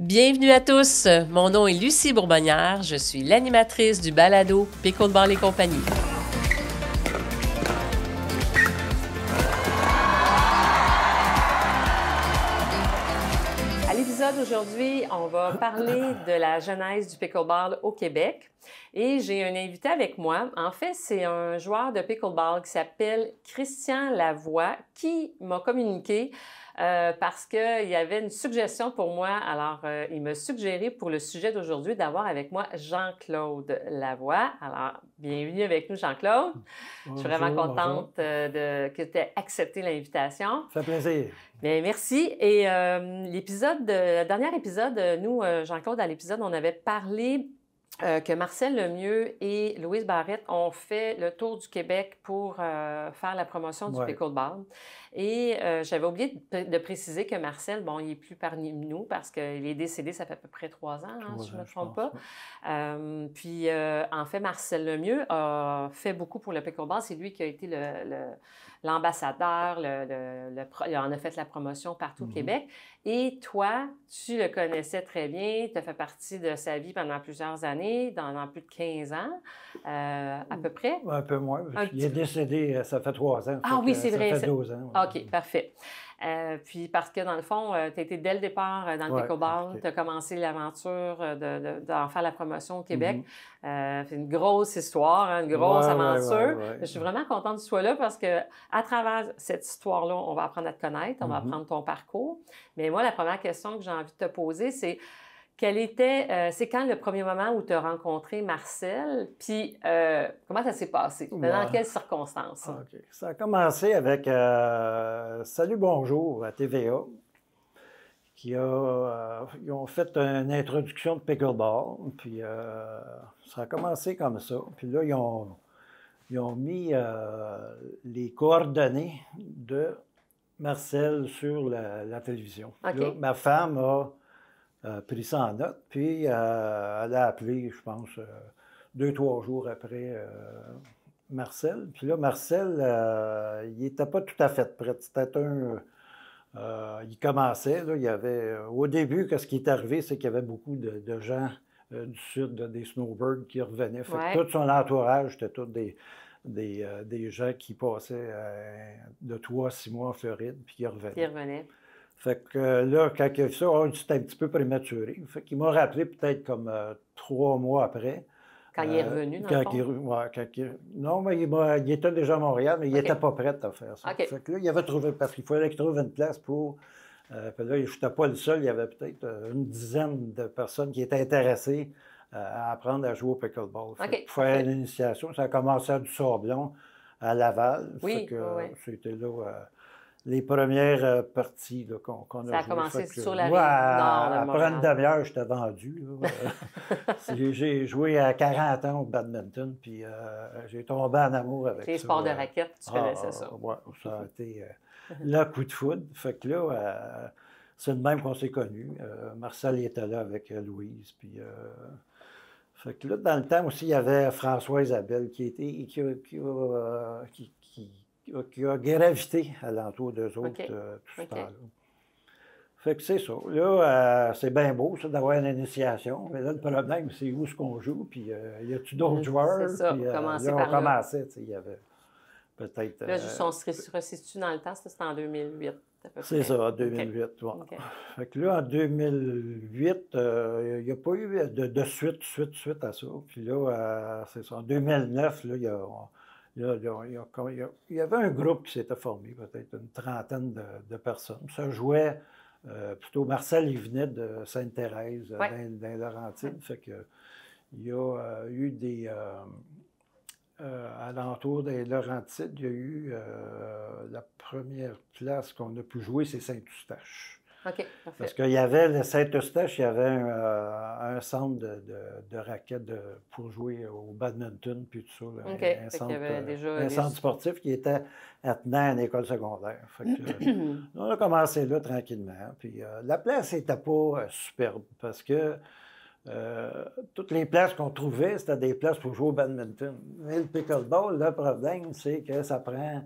Bienvenue à tous, mon nom est Lucie Bourbonnière, je suis l'animatrice du balado Pickleball et compagnie. À l'épisode d'aujourd'hui, on va parler de la genèse du pickleball au Québec et j'ai un invité avec moi. En fait, c'est un joueur de pickleball qui s'appelle Christian Lavoie qui m'a communiqué parce qu'il y avait une suggestion pour moi. Alors, il m'a suggéré pour le sujet d'aujourd'hui d'avoir avec moi Jean-Claude Lavoie. Alors, bienvenue avec nous, Jean-Claude. Je suis vraiment contente que tu aies accepté l'invitation. Ça fait plaisir. Bien, merci. Et le dernier épisode, nous, Jean-Claude, à l'épisode, on avait parlé que Marcel Lemieux et Louise Barrette ont fait le tour du Québec pour faire la promotion du pickleball. Et j'avais oublié de préciser que Marcel, bon, il n'est plus parmi nous parce qu'il est décédé, ça fait à peu près 3 ans, hein, si je ne me trompe pas. Puis, en fait, Marcel Lemieux a fait beaucoup pour le pickleball. C'est lui qui a été l'ambassadeur, il en a fait la promotion partout au Québec. Et toi, tu le connaissais très bien, tu as fait partie de sa vie pendant plusieurs années, dans plus de 15 ans, à peu près. Un peu moins. Il est décédé, ça fait 3 ans. Ah oui, c'est vrai. Ça fait 12 ans. Ouais. OK, parfait. Puis parce que dans le fond, tu as été dès le départ dans le pickleball, tu as commencé l'aventure d'en faire la promotion au Québec. C'est une grosse histoire, hein, une grosse aventure. Je suis vraiment contente que tu sois là parce que à travers cette histoire-là, on va apprendre à te connaître, on va apprendre ton parcours. Mais moi, la première question que j'ai envie de te poser, c'est c'est quand le premier moment où tu as rencontré Marcel, puis comment ça s'est passé? Dans quelles circonstances? Okay. Ça a commencé avec Salut Bonjour à TVA, ils ont fait une introduction de pickleball, puis ça a commencé comme ça. Puis là, ils ont mis les coordonnées de Marcel sur la télévision. Okay. Là, ma femme a pris ça en note, puis elle a appelé, je pense, 2-3 jours après Marcel. Puis là, Marcel, il n'était pas tout à fait prêt. C'était il commençait, là, il y avait... au début, ce qui est arrivé, c'est qu'il y avait beaucoup de gens du sud, des snowbirds qui revenaient. Fait que tout son entourage, c'était tous des gens qui passaient de 3 à 6 mois en Floride, puis qui revenaient. Fait que là, quand il a vu ça, c'était un petit peu prématuré. Fait qu'il m'a rappelé peut-être comme 3 mois après. Quand il est revenu, dans le fond? Non, mais il était déjà à Montréal, mais il n'était pas prêt à faire ça. Fait que là, il avait trouvé, parce qu'il fallait qu'il trouve une place pour... puis là, je n'étais pas le seul, il y avait peut-être une dizaine de personnes qui étaient intéressées à apprendre à jouer au pickleball. Pour faire une initiation, ça a commencé à du Sablon, à Laval. C'était là... les premières parties qu'on a jouées. Ça a commencé sur la rive nord de Montréal. Après une demi-heure, j'étais vendu. J'ai joué à 40 ans au badminton, puis j'ai tombé en amour avec ça. Les sports de raquette, tu connaissais ça. Oui, ça a été le coup de foudre. Fait que là, c'est le même qu'on s'est connus. Marcel était là avec Louise, puis... fait que là, dans le temps aussi, il y avait François Isabelle qui a gravité alentour d'eux autres tout ce temps-là. Fait que c'est ça. Là, c'est bien beau, ça, d'avoir une initiation. Mais là, le problème, c'est où est-ce qu'on joue, puis y a-tu d'autres joueurs? C'est ça, puis, là, on commençait, tu sais, il y avait peut-être... Là, on se resitue dans le temps, c'était en 2008, à peu près. C'est ça, en 2008, ouais. Fait que là, en 2008, il n'y a pas eu de suite à ça. Puis là, c'est ça, en 2009, là, il y avait un groupe qui s'était formé, peut-être une trentaine de personnes. Ça jouait plutôt... Marcel, il venait de Sainte-Thérèse, dans les Laurentides. Fait que il y a eu des... alentour des Laurentides, il y a eu la première place qu'on a pu jouer, c'est Saint-Eustache. OK, parfait. Parce qu'il y avait le Saint-Eustache, il y avait un centre de raquettes pour jouer au badminton, puis tout ça. Un centre sportif qui était attenant à une école secondaire. Fait que, on a commencé là tranquillement. Puis la place n'était pas superbe parce que toutes les places qu'on trouvait, c'était des places pour jouer au badminton. Mais le pickleball, le problème, c'est que ça prend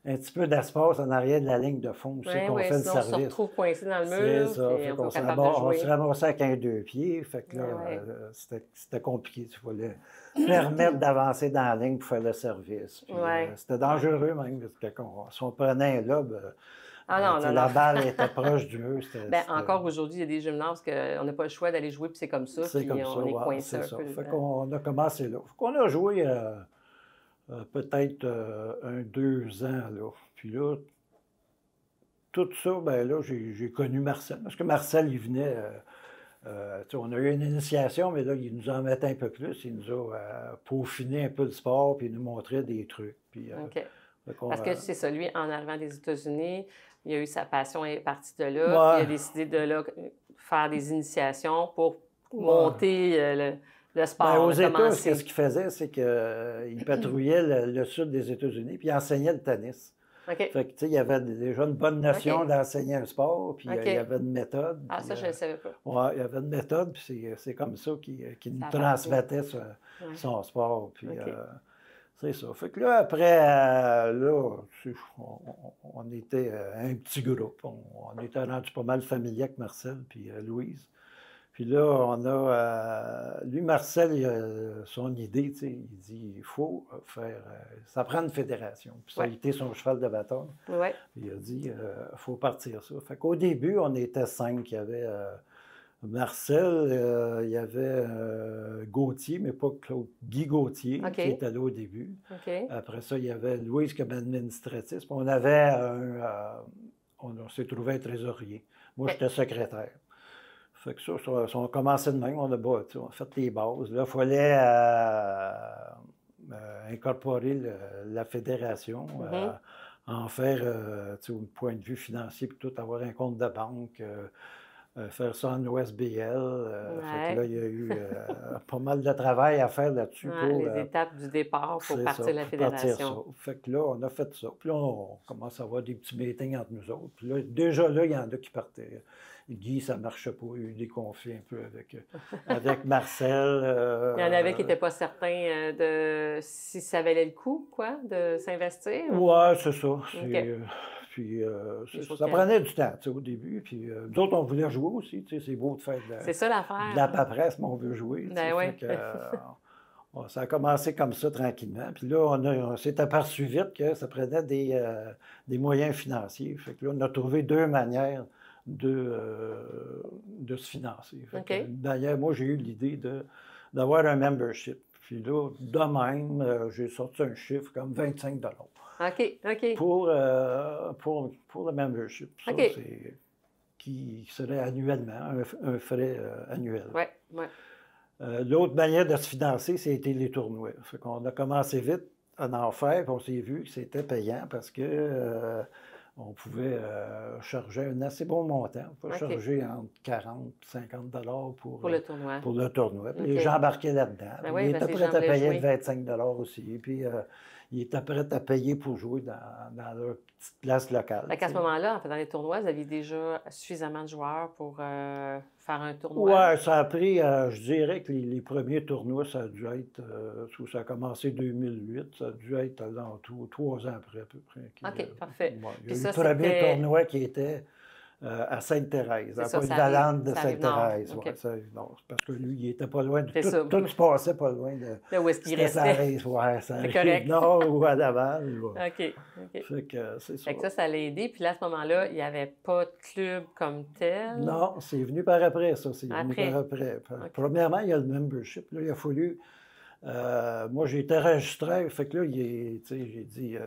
un petit peu d'espace en arrière de la ligne de fond, c'est qu'on fait le sinon on se service. retrouve coincé dans le C'est mur, ça. puis Fait on qu'on n'est se pas capable de on se jouer. ramassait avec un 2 pieds. Fait que là, Ouais. c'était compliqué. Il fallait permettre d'avancer dans la ligne pour faire le service. Puis, Ouais. c'était dangereux même, parce que si on prenait un lob, Ah non, la non. balle était proche du mur. Ben, encore aujourd'hui, il y a des gymnases qu'on n'a pas le choix d'aller jouer, puis c'est comme ça, C'est puis comme ça, on est ouais, coincé c'est un ça. peu. Fait qu'on a commencé là. Fait qu'on a joué peut-être 2 ans, là. Puis là, tout ça, ben là, j'ai connu Marcel. Parce que Marcel, il venait. On a eu une initiation, mais là, il nous en mettait un peu plus. Il nous a peaufiné un peu le sport, puis il nous montrait des trucs. Puis, OK. Parce que c'est ça, lui, en arrivant des États-Unis, il a eu sa passion est partie de là, puis il a décidé de là faire des initiations pour monter le sport. Ben, aux États, ce qu'il faisait, c'est qu'il patrouillait le sud des États-Unis, puis il enseignait le tennis. OK. Fait que, tu sais, il y avait déjà une bonne notion d'enseigner un sport, puis il y avait une méthode. Ah, ça, je ne le savais pas. Oui, il y avait une méthode, puis c'est comme ça qu'il nous transmettait son sport. Puis, c'est ça. Fait que là, après, là, on était un petit groupe. On était rendu pas mal familier avec Marcel puis Louise. Puis là, on a... lui, Marcel, il a son idée, tu sais, il dit, il faut faire... ça prend une fédération. Puis ça a été son cheval de bataille. Ouais. Il a dit, il faut partir ça. Fait qu'au début, on était 5. Il y avait Marcel, il y avait Gauthier, mais pas Claude, Guy Gauthier, qui était là au début. Après ça, il y avait Louise comme administratrice. Puis on avait on s'est trouvé un trésorier. Moi, j'étais secrétaire. Fait que ça, on a commencé de même, on a fait les bases. Là, il fallait incorporer la fédération, en faire, au point de vue financier, puis tout, avoir un compte de banque, faire ça en OSBL. Fait que là, il y a eu pas mal de travail à faire là-dessus. pour les étapes du départ pour partir la fédération. Fait que là, on a fait ça. Puis là, on commence à avoir des petits meetings entre nous autres. Puis là, déjà là, il y en a qui partaient. Guy, ça ne marchait pas. Il y a eu des conflits un peu avec Marcel. Il y en avait qui n'étaient pas certains de si ça valait le coup, quoi, de s'investir. Oui, c'est ça. Puis ça prenait du temps, au début. Puis nous autres, on voulait jouer aussi. C'est beau de faire de la paperasse, mais on veut jouer. Ça a commencé comme ça, tranquillement. Puis là, on s'est aperçu vite que ça prenait des moyens financiers. Fait que là, on a trouvé 2 manières de se financer. D'ailleurs, moi, j'ai eu l'idée d'avoir un membership. Puis là, de même, j'ai sorti un chiffre comme 25 OK. Pour le membership. Ça, qui serait annuellement, un frais annuel. L'autre manière de se financer, c'était les tournois. Fait qu'on a commencé vite à en faire, puis on s'est vu que c'était payant parce que on pouvait charger un assez bon montant. On pouvait charger entre 40 et 50 pour le tournoi. Pour le tournoi. Puis les gens embarquaient là-dedans. Il était prêt à payer 25 aussi. Puis il était prêt à payer pour jouer dans leur petite place locale. À ce moment-là, en faisant les tournois, vous aviez déjà suffisamment de joueurs pour faire un tournoi? Oui, ça a pris, je dirais que les premiers tournois, ça a dû être, ça a commencé en 2008, ça a dû être dans 3 ans après à peu près. OK, parfait. Il y a eu le premier tournoi qui était à Sainte-Thérèse, à Pointe-Valente de Sainte-Thérèse. Parce que lui, il n'était pas loin de tout se passait pas loin de où est-ce qu'il restait? C'est correct. Nord ou à Laval. OK. Fait que c'est ça. Fait que ça l'a aidé. Puis là, à ce moment-là, il n'y avait pas de club comme tel? Non, c'est venu par après, ça. C'est venu par après. Premièrement, il y a le membership. Là, il a fallu... moi, j'ai été enregistré, fait que là, j'ai dit,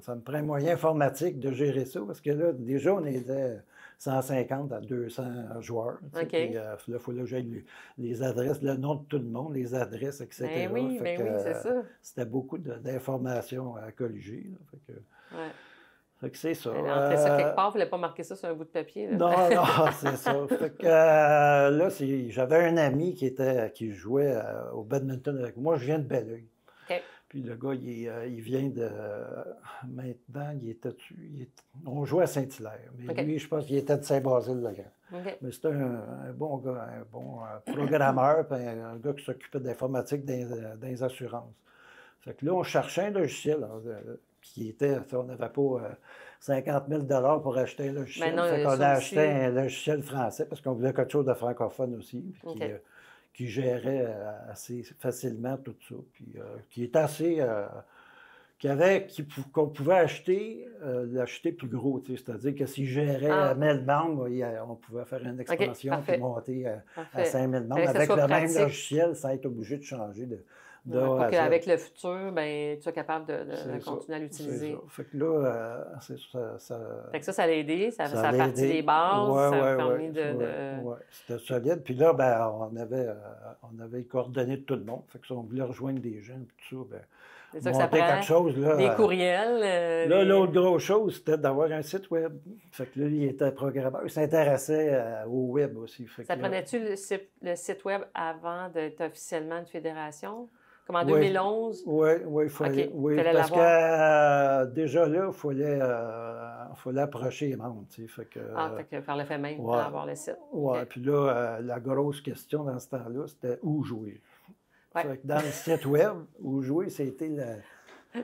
ça me prend un moyen informatique de gérer ça, parce que là, déjà, on était 150 à 200 joueurs. Puis là, il fallait que j'aille les adresses, le nom de tout le monde, les adresses, etc. Oui, c'est ça. C'était beaucoup d'informations à corriger. Fait que c'est ça. Après ça, quelque part, il ne voulait pas marquer ça sur un bout de papier. Là. Non, c'est ça. Fait que là, j'avais un ami qui jouait au badminton avec moi. Je viens de Belleuil. Puis le gars, il vient de... Maintenant, on jouait à Saint-Hilaire. Mais lui, je pense qu'il était de Saint-Basile-le-Grand. Mais c'était un bon gars, un bon programmeur, puis un gars qui s'occupait d'informatique dans les assurances. Fait que là, on cherchait un logiciel. on n'avait pas 50 000 pour acheter un logiciel. Non, fait qu'on a acheté un logiciel français parce qu'on voulait quelque chose de francophone aussi, qui gérait assez facilement tout ça, puis qui est assez... qu'on pouvait l'acheter plus gros, c'est-à-dire que s'il gérait 1000 membres, on pouvait faire une expansion et monter à 5000 membres. Avec le même logiciel, ça être obligé de changer pour qu'avec le futur, ben, tu sois capable de continuer à l'utiliser. Fait que là, c'est ça. Fait que ça l'a aidé, ça a parti des bases, ça a permis Oui, c'était solide. Puis là, ben, on avait coordonné tout le monde. Fait que si on voulait rejoindre des gens, tout ça, ben, c'est ça que ça prend, quelque chose, là, des courriels. L'autre grosse chose, c'était d'avoir un site web. Fait que là, il était programmeur. Il s'intéressait au web aussi. Ça prenait-tu le site web avant d'être officiellement une fédération? Comme en 2011? Oui, il fallait. Oui, parce que déjà là, il fallait approcher les membres. Fait que, fait que par le fait même, pour avoir le site. Oui, puis là, la grosse question dans ce temps-là, c'était où jouer. Fait que dans le site web, où jouer, c'était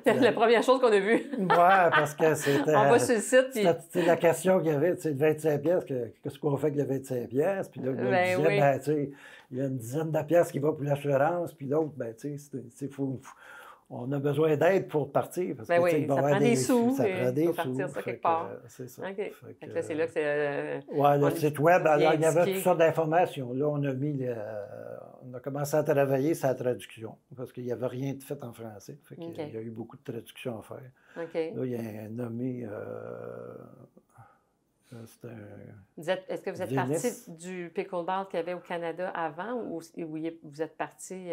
la première chose qu'on a vue. Oui, parce que c'était... On va sur le site, puis... C'était la question qu'il y avait, tu sais, le 25 piastres, qu'est-ce qu'on fait avec le 25 piastres? Puis là, il y a une dizaine de piastres qui va pour l'assurance, puis l'autre, ben, tu sais, on a besoin d'aide pour partir. Parce que, ça prend des sous. Ça prend des sous. Partir ça quelque part. C'est ça. OK. Fait que là, c'est là que c'est... Oui, le site web, alors, il y avait toutes sortes d'informations. Là, on a commencé à travailler sur la traduction, parce qu'il n'y avait rien de fait en français. Fait qu'il y a eu beaucoup de traductions à faire. Là, il y a un nommé... Est-ce que vous êtes parti du pickleball qu'il y avait au Canada avant ou vous êtes parti...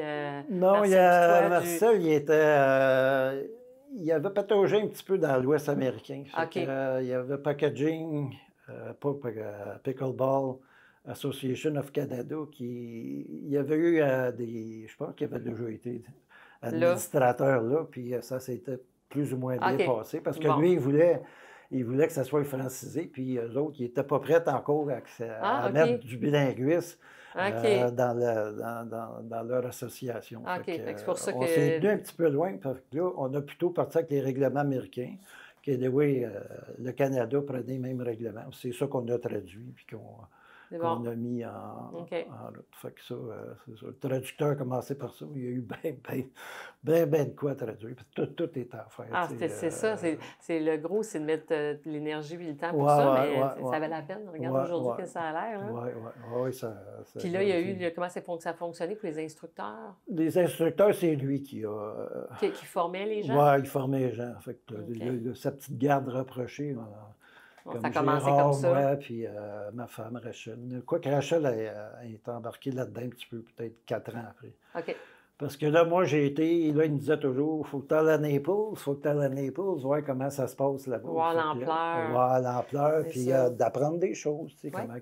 non, Marcel, il avait pataugé un petit peu dans l'Ouest américain. Il y avait Packaging, Pickleball Association of Canada, il y avait eu je pense qu'il avait déjà été administrateur là, puis ça s'était plus ou moins bien passé, parce que lui, il voulait que ça soit francisé, puis eux autres, ils n'étaient pas prêts encore à mettre du bilinguisme dans leur association. C'est pour ça on s'est venu un petit peu loin, parce que là, on a plutôt parti avec les règlements américains, que le Canada prenait les mêmes règlements. C'est ça qu'on a traduit, puis qu'on a mis en route. Fait que ça, c'est ça. Le traducteur a commencé par ça. Il y a eu bien de quoi traduire. Tout est à faire. C'est ça. C'est le gros, c'est de mettre de l'énergie et le temps pour ça, mais ça valait la peine. Regarde aujourd'hui que ça a l'air. Oui, Puis là, il y a eu, comment ça a fonctionné pour les instructeurs? Les instructeurs, c'est lui qui a... Qui formait les gens? Oui, il formait les gens. Fait que, sa petite garde rapprochée... ça a commencé comme ça. Moi, puis ma femme, Rachel. Quoique Rachel est embarquée là-dedans un petit peu, peut-être 4 ans après. OK. Parce que là, moi, j'ai été, là, il me disait toujours, il faut que tu ailles à Naples, voir comment ça se passe là-bas. Voir l'ampleur. Voir l'ampleur, puis d'apprendre des choses, tu sais, comment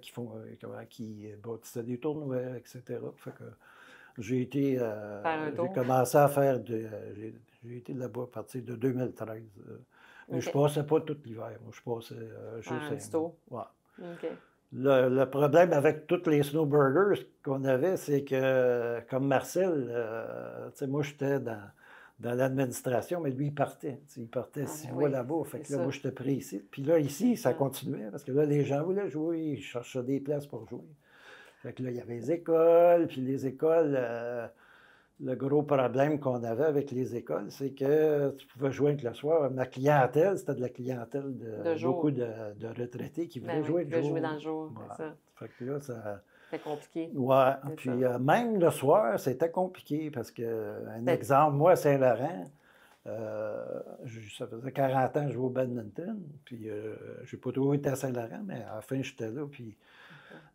ils bâtissaient des tournois, etc. Fait que j'ai commencé à faire j'ai été là-bas à partir de 2013. Mais je ne passais pas tout l'hiver. Je passais juste un mois. Le problème avec tous les snowburgers qu'on avait, c'est que, comme Marcel, moi, j'étais dans l'administration, mais lui, il partait. Il partait 6 mois là-bas. Fait que là, moi, j'étais pris ici. Puis là, ici, ça continuait, parce que là, les gens voulaient jouer, ils cherchaient des places pour jouer. Fait que là, il y avait les écoles, puis les écoles... le gros problème qu'on avait avec les écoles, c'est que tu pouvais jouer avec le soir. Ma clientèle, c'était de la clientèle de beaucoup de retraités qui voulaient jouer le jour. Jouer dans le jour, c'est ça. Fait que là, c'était compliqué. Oui, puis même le soir, c'était compliqué parce que, un exemple, moi, à Saint-Laurent, ça faisait 40 ans que je jouais au badminton, puis je n'ai pas toujours été à Saint-Laurent, mais à la fin, j'étais là, puis...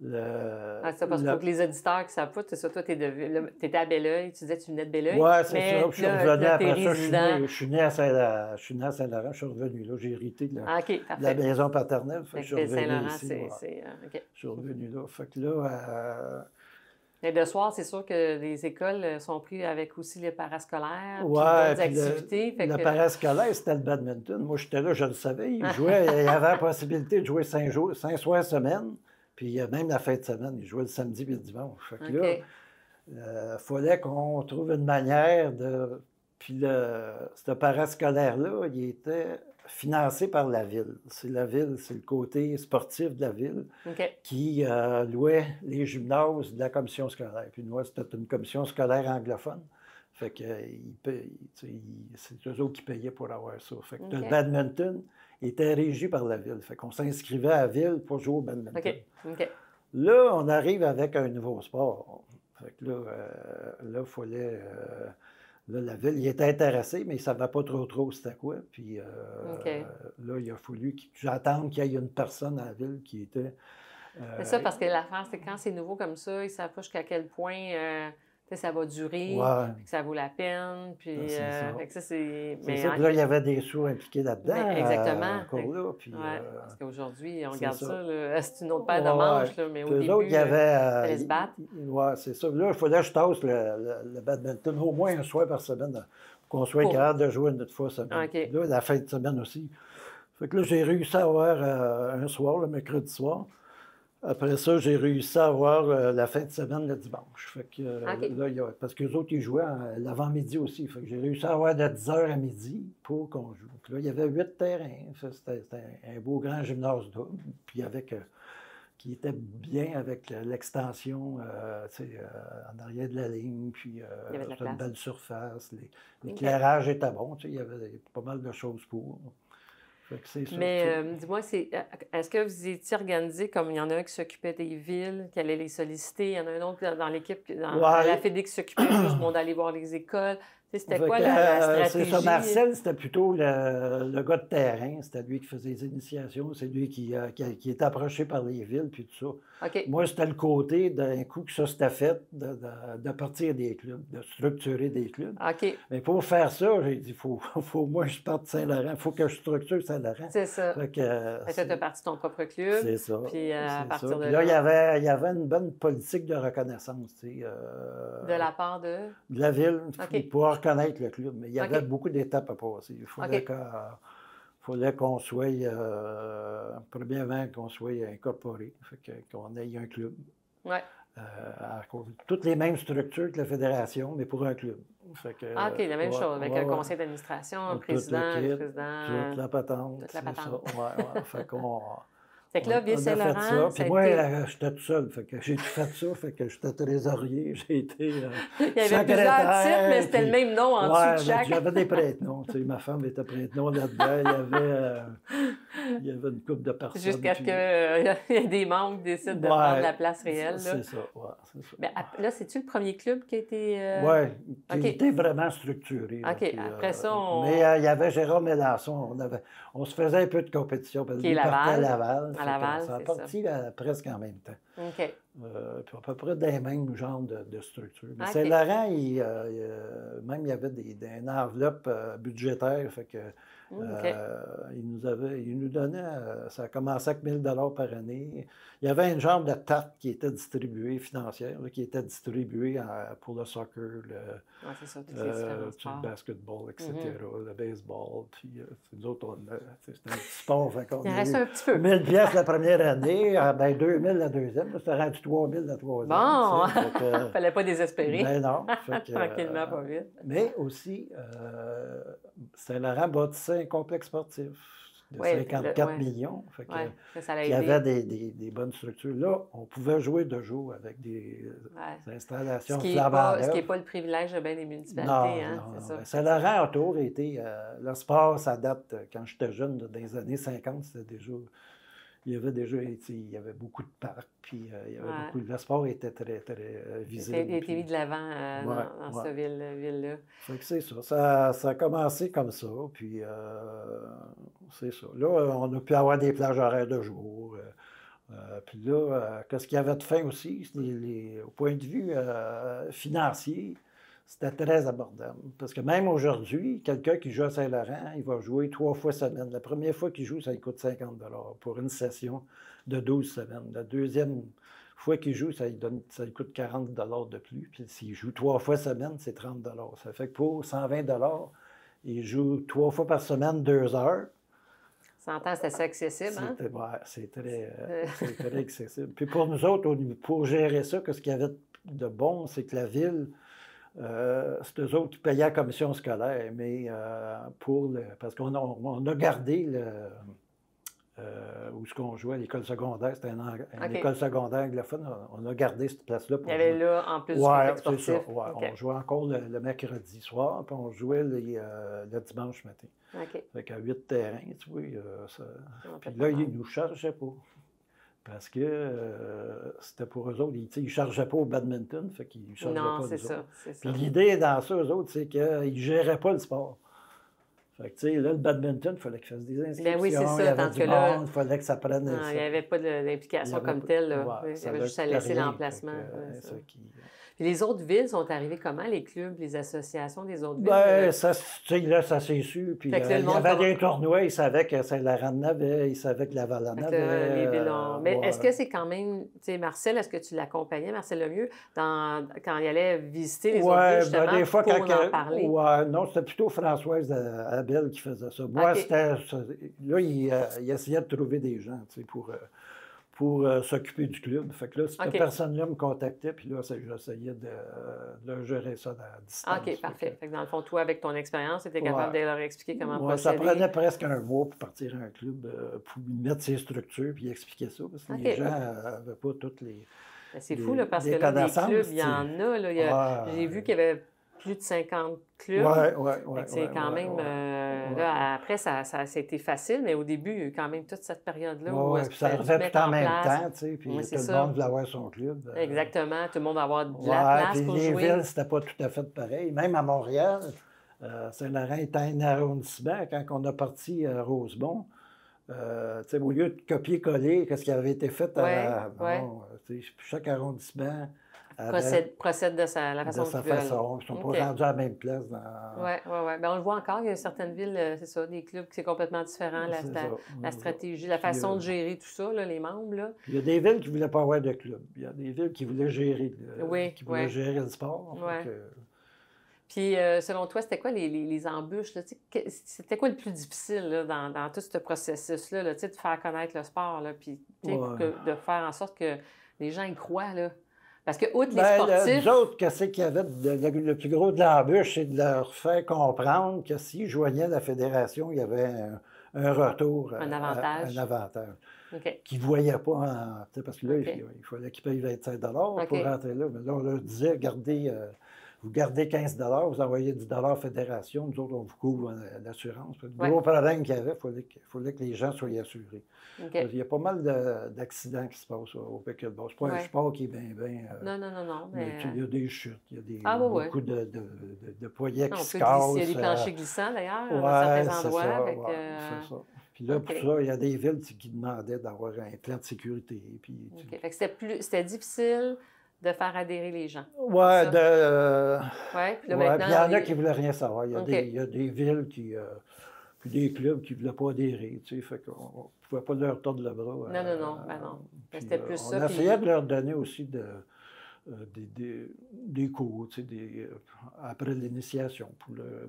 ça, parce que pour que les auditeurs qui savent pas, c'est ça, toi, tu étais à Belleuil, tu disais que tu venais de Belleuil. Oui, c'est ça. Je suis revenu après ça. Je suis né à Saint-Laurent, je suis revenu là. J'ai hérité de la maison paternelle. Fait que je suis revenu ici. Je suis revenu là. Fait que là... Et le soir, c'est sûr que les écoles sont prises avec aussi les parascolaires, oui, puis activités. Le parascolaire, c'était le badminton. Moi, j'étais là, je le savais. Il y avait la possibilité de jouer 5 soirs semaine. Puis même la fin de semaine, il jouait le samedi et le dimanche. Fait que là, il fallait qu'on trouve une manière de Puis ce parascolaire-là, il était financé par la ville. C'est la ville, c'est le côté sportif de la ville qui louait les gymnases de la commission scolaire. Puis nous, c'était une commission scolaire anglophone. Fait que c'est eux autres qui payaient pour avoir ça. Fait que le badminton était régi par la ville. Fait qu'on s'inscrivait à la ville pour jouer au badminton. Là, on arrive avec un nouveau sport. Fait que là, il fallait... là, la ville, il était intéressé, mais il ne savait pas trop c'était quoi. Puis là, il a fallu que j'attende qu'il y ait une personne à la ville qui était... c'est ça, parce que l'affaire, c'est quand c'est nouveau comme ça, ils ne savent pas jusqu'à quel point ça va durer, que ça vaut la peine. Puis, c'est ça. Mais ça. Puis là, il y avait des sous impliqués là-dedans. Exactement. Encore là. Puis, parce qu'aujourd'hui, on regarde ça, c'est une autre paire de manches, là, mais au début, autres, il y avait, il fallait se battre. Oui, c'est ça. Là, il fallait que je tasse le badminton au moins un soir par semaine pour qu'on soit capable de jouer une autre fois semaine. Là, la fin de semaine aussi. Fait que là, j'ai réussi à avoir un soir, le mercredi soir. Après ça, j'ai réussi à avoir la fin de semaine le dimanche. Fait que, là, parce que les autres, ils jouaient l'avant-midi aussi. Fait que j'ai réussi à avoir de 10h à midi pour qu'on joue. Puis là, il y avait 8 terrains. C'était un beau grand gymnase double. Puis qui était bien avec l'extension en arrière de la ligne. Puis c'était une belle surface. L'éclairage était bon. Il y avait pas mal de choses pour. Mais dis-moi, est-ce que vous étiez organisé comme il y en a un qui s'occupait des villes, qui allait les solliciter, il y en a un autre dans l'équipe, la Fédé qui s'occupait juste d'aller voir les écoles? C'était quoi la stratégie? C'est ça, Marcel, c'était plutôt le gars de terrain. C'était lui qui faisait les initiations. C'est lui qui était approché par les villes, puis tout ça. Moi, c'était le côté, d'un coup, que ça s'était fait, de partir des clubs, de structurer des clubs. Mais pour faire ça, j'ai dit, moi, je parte de Saint-Laurent. Il faut que je structure Saint-Laurent. C'est ça. Fait que tu as parti ton propre club. C'est ça. Puis à partir de là, il y avait une bonne politique de reconnaissance. De la part de la ville, pour reconnaître le club. Mais il y avait beaucoup d'étapes à passer. Il fallait qu'on soit, premièrement, qu'on soit incorporé, qu'on ait un club. Toutes les mêmes structures que la fédération, mais pour un club. la même chose, avec un conseil d'administration, un président, toute la patente. Toute la patente. Fait que là, Ville-Saint-Laurent, puis moi, j'étais tout seul. Fait que j'ai tout fait ça. Fait que j'étais trésorier. J'ai été il y avait plusieurs titres, mais c'était le même nom en dessous de chaque. J'avais des prête-noms. Ma femme était prête-nom là-dedans. Il y avait une couple de personnes. Jusqu'à ce qu'il y ait des membres qui décident de prendre la place réelle. C'est ça, c'est ça. Mais là, c'est-tu le premier club qui a été... qui était vraiment structuré. Après ça, Mais il y avait Jérôme Mélenchon. On se faisait un peu de compétition. Qui est Laval. À Laval, ça a parti presque en même temps. Puis à peu près des mêmes genres de structures. Mais Saint-Laurent, même il y avait une enveloppe budgétaire. Fait que il nous donnait, ça a commencé avec 1 000 par année. Il y avait une genre de tarte qui était distribuée, financière, qui était distribuée pour le soccer, le basketball, etc., le baseball. Puis nous autres, c'était un petit sport. Il reste un petit peu. 1 000 pièces la première année, 2 000 la deuxième. C'était rendu 3 000 la troisième. Bon! Il ne fallait pas désespérer. Ben non. Tranquillement, pas vite. Mais aussi, Saint-Laurent bâtissait un complexe sportif de 54 millions. Il y avait des bonnes structures. Là, on pouvait jouer de jour avec des installations flambant neuves. Ce qui n'est pas le privilège de bien des municipalités. Non. Saint-Laurent autour était... le sport, ça date, quand j'étais jeune, dans les années 50, c'était déjà... Il y avait beaucoup de parcs, puis il y avait beaucoup... Le sport était très, très visible. Il était mis de l'avant dans cette ville-là. Fait que c'est ça. Ça a commencé comme ça, puis c'est ça. Là, on a pu avoir des plages horaires de jour. Puis là, qu'est-ce qu'il y avait de fin aussi? Au point de vue financier, c'était très abordable. Parce que même aujourd'hui, quelqu'un qui joue à Saint-Laurent, il va jouer 3 fois semaine. La première fois qu'il joue, ça lui coûte 50 pour une session de 12 semaines. La deuxième fois qu'il joue, ça lui coûte 40 de plus. Puis s'il joue 3 fois semaine, c'est 30 Ça fait que pour 120 il joue 3 fois par semaine, 2 heures. 100 ans, c'est assez accessible, hein? C'est très accessible. Puis pour nous autres, pour gérer ça, ce qu'il y avait de bon, c'est que la ville c'est eux autres qui payaient la commission scolaire, mais parce qu'on a gardé où est-ce qu'on jouait à l'école secondaire, c'était une école secondaire anglophone, on a gardé cette place-là pour Il y avait là, en plus du complexe sportif. C'est ça, on jouait encore le mercredi soir, puis on jouait le dimanche matin. Fait qu'à 8 terrains, tu vois, puis là, ils ne nous chargeaient pas. Parce que c'était pour eux autres, ils ne chargeaient pas au badminton, fait qu'ils ne chargeaient pas c'est ça. Puis l'idée dans ça, eux autres, c'est qu'ils ne géraient pas le sport. Fait que, tu sais, là, le badminton, il fallait qu'ils fassent des inscriptions. Ben oui, c'est ça, il y avait du monde, il fallait que ça prenne. Il n'y avait pas d'implication comme telle. Là. Il y avait juste à laisser l'emplacement. Puis les autres villes sont arrivées comment, les clubs, les associations des autres villes? Bien, ça s'est su. Puis il y avait des tournois, ils savaient que Saint-Laurent en avait, ils savaient que Laval en avait. Les villes mais est-ce que c'est quand même, tu sais, Marcel, est-ce que tu l'accompagnais, Marcel Lemieux, quand il allait visiter les autres villes, justement, des fois, pour en parler? Non, c'était plutôt Françoise Abel qui faisait ça. Moi, là, il essayait de trouver des gens, tu sais, pour s'occuper du club. Fait que là, cette personne-là me contactait, puis là, j'essayais de gérer ça à distance. OK, parfait. Fait que dans le fond, toi, avec ton expérience, tu étais capable de leur expliquer comment procéder. Ça prenait presque un mois pour partir à un club, pour mettre ses structures, puis expliquer ça, parce que les gens n'avaient pas toutes les... C'est fou, là, parce que là, des clubs, il y en a. Là, j'ai vu qu'il y avait plus de 50 clubs. C'est quand même... là, après, ça a été facile, mais au début, il y a eu quand même toute cette période-là où ça arrivait tout en même temps, tu sais, puis tout le monde voulait avoir son club. Exactement, tout le monde va avoir de la place pour jouer. Les villes, c'était pas tout à fait pareil. Même à Montréal, Saint-Laurent était un arrondissement. Quand on a parti à Rosemont, au lieu de copier-coller ce qui avait été fait chaque arrondissement procède de la façon de sa façon. Ils ne sont pas rendus à la même place. Oui. Ben, on le voit encore, il y a certaines villes, c'est ça, des clubs qui c'est complètement différent, la stratégie, la façon de gérer tout ça, là, les membres. Là. Il y a des villes qui ne voulaient pas avoir de club. Il y a des villes qui voulaient gérer, gérer le sport. Puis, selon toi, c'était quoi les embûches? C'était quoi le plus difficile là, dans tout ce processus-là, là, de faire connaître le sport, là, puis de faire en sorte que les gens y croient? Là? Parce que, outre les sportifs... Nous autres, qu'est-ce qu'il y avait le plus gros de l'embûche, c'est de leur faire comprendre que s'ils joignaient la fédération, il y avait un retour. Un avantage. Un avantage. Qu'ils ne voyaient pas, parce que là, il fallait qu'ils payent 25 pour rentrer là. Mais là, on leur disait, regardez... vous gardez 15 vous envoyez 10 fédération, nous autres, on vous couvre l'assurance. Le gros problème qu'il y avait, il fallait que les gens soient assurés. Il y a pas mal d'accidents qui se passent au pickleball. C'est pas un sport qui est bien... Non. Mais il y a des chutes, il y a beaucoup de poignets qui se cassent. Il y a des planchers glissants, d'ailleurs, dans certains endroits. C'est ça. Puis là, pour ça, il y a des villes qui demandaient d'avoir un plan de sécurité. Puis, Fait que c'était difficile de faire adhérer les gens. Oui, puis là, il y en a qui ne voulaient rien savoir. Il y a des villes puis des clubs qui ne voulaient pas adhérer. Tu sais, fait qu'on ne pouvait pas leur tordre le bras. Non. C'était plus ça. On essayait de leur donner aussi des cours, tu sais, après l'initiation.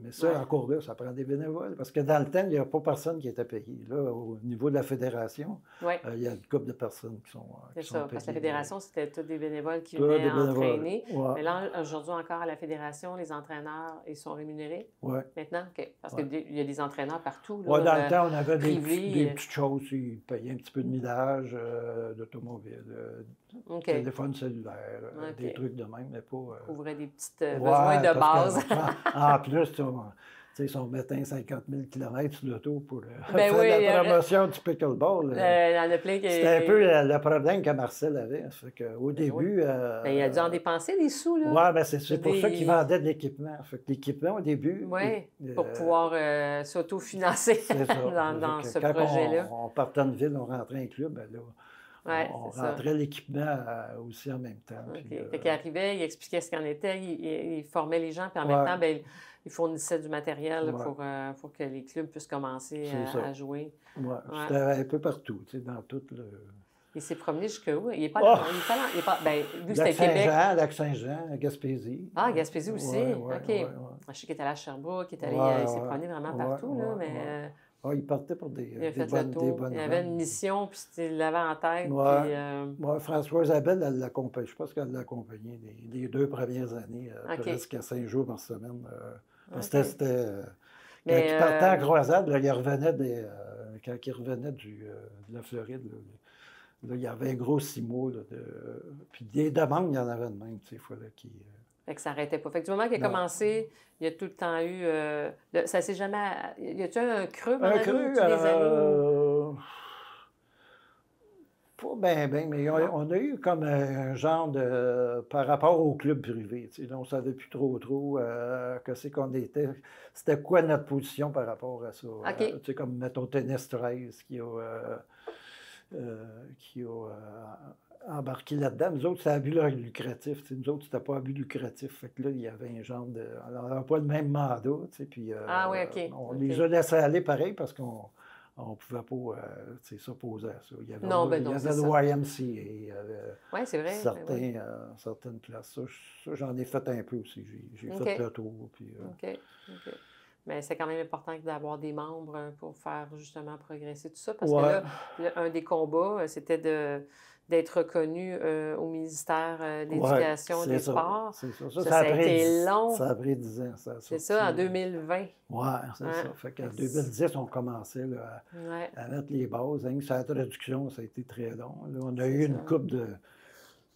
Mais ça, encore là, ça prend des bénévoles. Parce que dans le temps, il n'y a pas personne qui était payé. Là, au niveau de la fédération, il y a une couple de personnes qui sont payées. C'est ça, parce que la fédération, c'était tous des bénévoles qui venaient entraîner. Mais là, aujourd'hui encore, à la fédération, les entraîneurs, ils sont rémunérés maintenant? Parce qu'il y a des entraîneurs partout. Là, dans le temps, on avait des petites choses. Ils payaient un petit peu de millage d'automobile, téléphone cellulaire. Des trucs de même, mais pas... Couvrait des petites besoins de base. En plus, ils sont mettant 50 000 km sur l'auto pour faire la promotion du pickleball. Il y en a plein qui... C'était un peu le problème que Marcel avait. Au début... il a dû en dépenser des sous, là. Oui, c'est pour ça qu'il vendait de l'équipement. L'équipement, au début... pour pouvoir s'autofinancer dans ce projet-là. On partait d'une ville, on rentrait un club, ben là... on rentrait l'équipement aussi en même temps. Fait qu'il arrivait, il expliquait ce qu'en était, il formait les gens, puis en même temps, il fournissait du matériel pour que les clubs puissent commencer à jouer. C'était un peu partout, dans tout le... Il s'est promené jusqu'où? Il n'est pas là. Vu que c'était Québec. Lac-Saint-Jean, Gaspésie. Ah, Gaspésie aussi? OK. Je sais qu'il est allé à Sherbrooke, il s'est promené vraiment partout, là, mais... Ah, il partait pour des bonnes il avait une mission, puis il l'avait en tête. Ouais, François Isabelle, elle l'accompagne. Je pense qu'elle l'a accompagné les 2 premières années, presque 5 jours par semaine. C'était... quand il partait en croisade, là, quand il revenait de la Floride, là, il y avait un gros 6 mois. Puis des demandes, il y en avait de même. Il fallait qu'il... Fait que ça n'arrêtait pas. Fait que du moment qu'il a commencé, il y a tout le temps eu... ça s'est jamais... Y a-tu un creux pendant toutes les années? Pas bien, mais on a eu comme un genre de... Par rapport au club privé, on ne savait plus trop que c'est qu'on était. C'était quoi notre position par rapport à ça? Comme, mettons, Tennis 13 qui a embarqué là-dedans. Nous autres, c'était à but lucratif. Nous autres, c'était pas à but lucratif. Fait que là, il y avait un genre de... On n'avait pas le même mandat, puis on les a laissés aller pareil parce qu'on ne pouvait pas s'opposer à ça. Il y avait, le YMCA, c'est vrai. certaines places. Ça, j'en ai fait un peu aussi. J'ai fait le tour. Puis, OK. Mais c'est quand même important d'avoir des membres pour faire justement progresser tout ça. Parce que là, un des combats, c'était d'être reconnu au ministère de l'Éducation et des Sports. C'est ça. Ça a été long. Ça a pris 10 ans. C'est ça, en 2020. Oui, c'est ça. Fait qu'en 2010, on commençait à mettre les bases. Sur la traduction, ça a été très long. Là, on a eu une coupe de...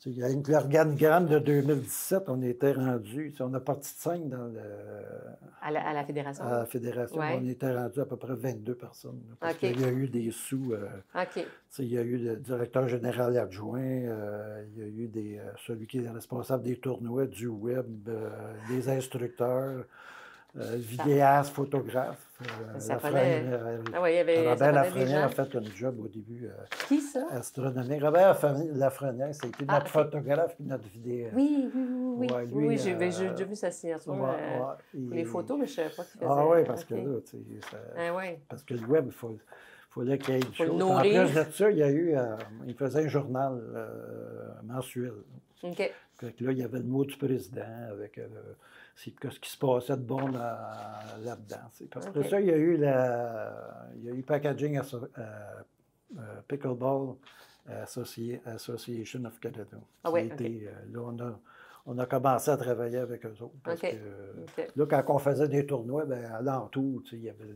Il y a une l'organigramme de 2017, on était rendu, on a parti de 5 dans le... À la fédération? À la fédération, on était rendu à peu près 22 personnes. Parce qu'il y a eu des sous. Il y a eu le directeur général adjoint, il y a eu celui qui est responsable des tournois, du web, des instructeurs, vidéastes, photographes. Robert Lafrenière a fait un job au début. Qui ça? Astronomique. Robert Lafrenière, c'était notre photographe et notre vidéaste. Oui, j'ai déjà vu sa signature pour les photos, mais je ne savais pas qu'il faisait. Ah oui, parce que là, parce que le web, il fallait qu'il y ait une chose. En plus de ça, il faisait un journal mensuel. Fait que là, il y avait le mot du président avec ce qui se passait de bon là-dedans. Parce que ça, il y a eu Packaging Pickleball Association of Canada. Là, on a commencé à travailler avec eux autres. Parce que là, quand on faisait des tournois, alentour, il y avait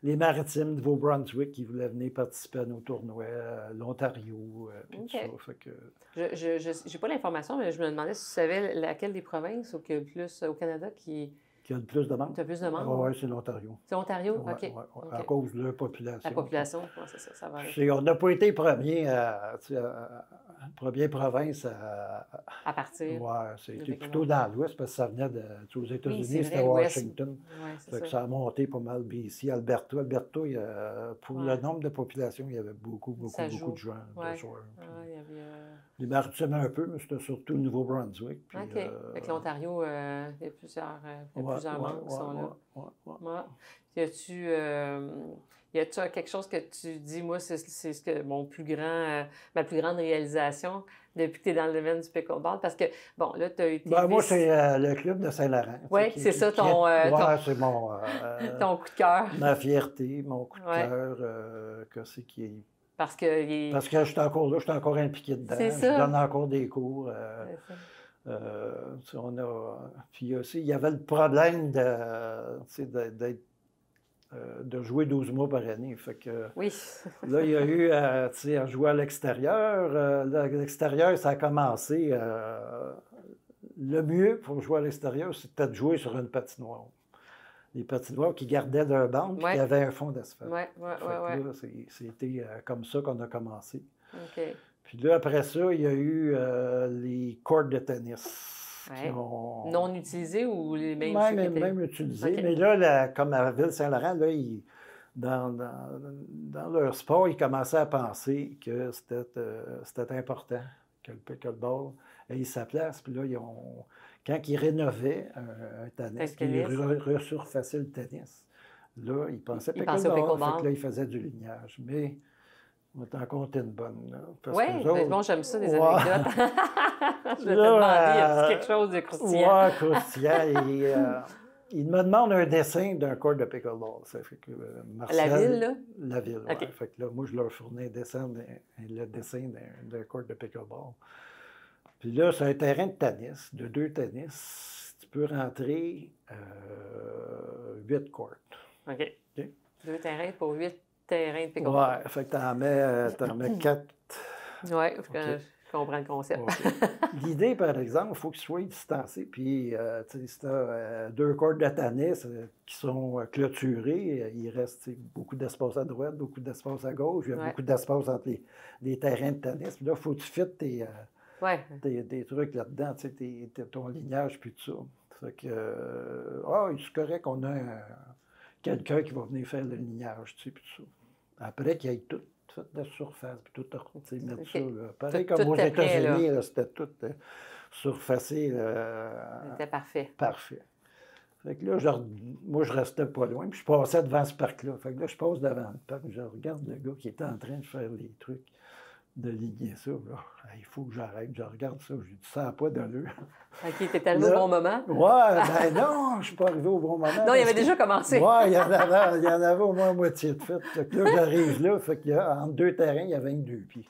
les Maritimes, Nouveau-Brunswick qui voulaient venir participer à nos tournois, l'Ontario, puis tout ça. Fait que... Je n'ai pas l'information, mais je me demandais si tu savais laquelle des provinces au Canada qui a le plus de membres. Qui a plus de membres? Oui, c'est l'Ontario. C'est l'Ontario? OK. À cause de leur population. La population, c'est ça, ça va on n'a pas été première province à partir. Oui, c'était plutôt dans l'Ouest, parce que ça venait aux États-Unis, c'était Washington. Ça a monté pas mal BC, Alberta. Alberta, pour le nombre de population, il y avait beaucoup de joueurs. Les Maritimes un peu, mais c'était surtout le Nouveau-Brunswick. OK. Avec l'Ontario, il y a plusieurs membres qui sont là. Y a-tu quelque chose que tu dis, moi, c'est ce que ma plus grande réalisation depuis que tu es dans le domaine du pickleball? Parce que, bon, là, tu as été... moi, c'est le club de Saint-Laurent. Oui, c'est ça, c'est mon... ton coup de cœur. Ma fierté, mon coup de cœur, que c'est qui est... Parce que je suis encore là, je suis encore impliqué dedans. Je donne encore des cours. Puis aussi, il y avait le problème de jouer 12 mois par année. Fait que, là, il y a eu à jouer à l'extérieur. L'extérieur, ça a commencé. Le mieux pour jouer à l'extérieur, c'était de jouer sur une patinoire. Les patinoires qui gardaient leur bande et qui avaient un fond d'asphalte. C'était comme ça qu'on a commencé. Puis là, après ça, il y a eu les courts de tennis. Non utilisés ou les mêmes? Même utilisés. Mais là, comme à Ville-Saint-Laurent, là, dans leur sport, ils commençaient à penser que c'était important que le pickleball ait sa place. Puis là, quand ils rénovaient un tennis, ils resurfaçaient le tennis, là, ils pensaient pickleball. Fait que là, ils faisaient du lignage. Mais on va t'en compter une bonne. Oui, bon, j'aime ça, des anecdotes. Je vais te demander, y a quelque chose de croustillant? Oui, croustillant. il me demande un dessin d'un court de pickleball. Ça fait que, Marcel, la ville, là? La ville, oui. OK. Fait que là, moi, je leur fournis le dessin d'un court de pickleball. Puis là, c'est un terrain de tennis, de 2 tennis. Tu peux rentrer 8 courts. OK. 2 terrains pour 8 terrains de pickleball. Oui, fait que t'en mets 4. Oui, je comprends le concept. Okay. L'idée, par exemple, il faut qu'il soit distancé. Puis, si tu as 2 courts de tennis qui sont clôturés, il reste beaucoup d'espace à droite, beaucoup d'espace à gauche, il y a beaucoup d'espace entre les terrains de tennis. Puis là, il faut que tu fittes des trucs là-dedans, ton lignage, puis tout ça. Fait que, c'est correct qu'on a quelqu'un qui va venir faire le lignage, puis tout ça. Après qu'il y ait tout fait de surface, puis tout mettre ça. Là. Pareil comme aux États-Unis, c'était tout surfacé. C'était parfait. Parfait. Fait que là, moi, je restais pas loin, puis je passais devant ce parc-là. Fait que là, je passe devant le parc, je regarde le gars qui était en train de faire les trucs, de ligner ça. Là. Il faut que j'arrête, je regarde ça. J'ai dit, ça n'a pas d'allure. OK, t'es arrivé au bon moment? Ouais, non, je ne suis pas arrivé au bon moment. Non, il avait déjà commencé. Oui, il y en avait au moins moitié de fait. Fait que là, j'arrive là, fait que entre 2 terrains, il y avait 2 pieds.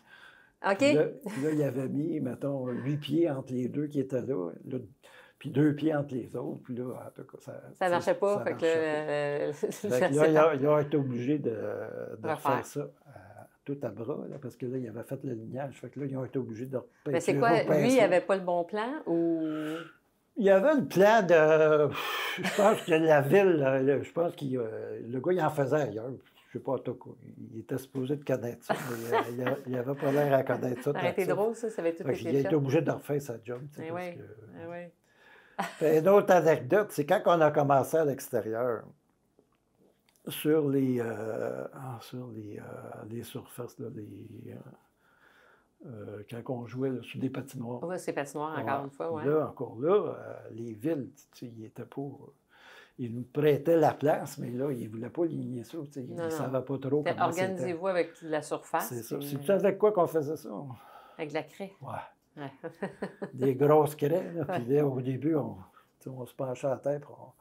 OK. Puis là, il avait mis, mettons, 8 pieds entre les 2 qui étaient là, puis 2 pieds entre les autres. Puis là, en tout cas, ça ne marchait pas. Ça fait que là, il a été obligé de faire ça. Tout à bras, là, parce que là, il avait fait le lignage. Fait que là, ils ont été obligés de repeinturer. Mais c'est quoi? Lui, il n'avait pas le bon plan ou. Il y avait le plan de. Je pense que la ville, je pense que le gars, il en faisait ailleurs. Je ne sais pas tout quoi. Il était supposé de connaître ça, mais il n'avait pas l'air à connaître ça. Ça aurait été drôle, ça avait tout été fait. Il a été obligé de refaire sa job. Oui, oui. Une autre anecdote, c'est quand on a commencé à l'extérieur. Sur les surfaces, là, quand on jouait là, sur des patinoires. Oui, c'est patinoires, encore une fois, oui. Là, encore là, les villes, ils étaient pas. Ils nous prêtaient la place, mais là, ils ne voulaient pas ligner ça. Ils ne savaient pas trop comment c'était. Organisez-vous avec la surface. C'est ça. C'est-tu avec quoi qu'on faisait ça? Avec de la craie. Ouais. Des grosses craies, là. Puis là, au début, on se penchait à la tête, on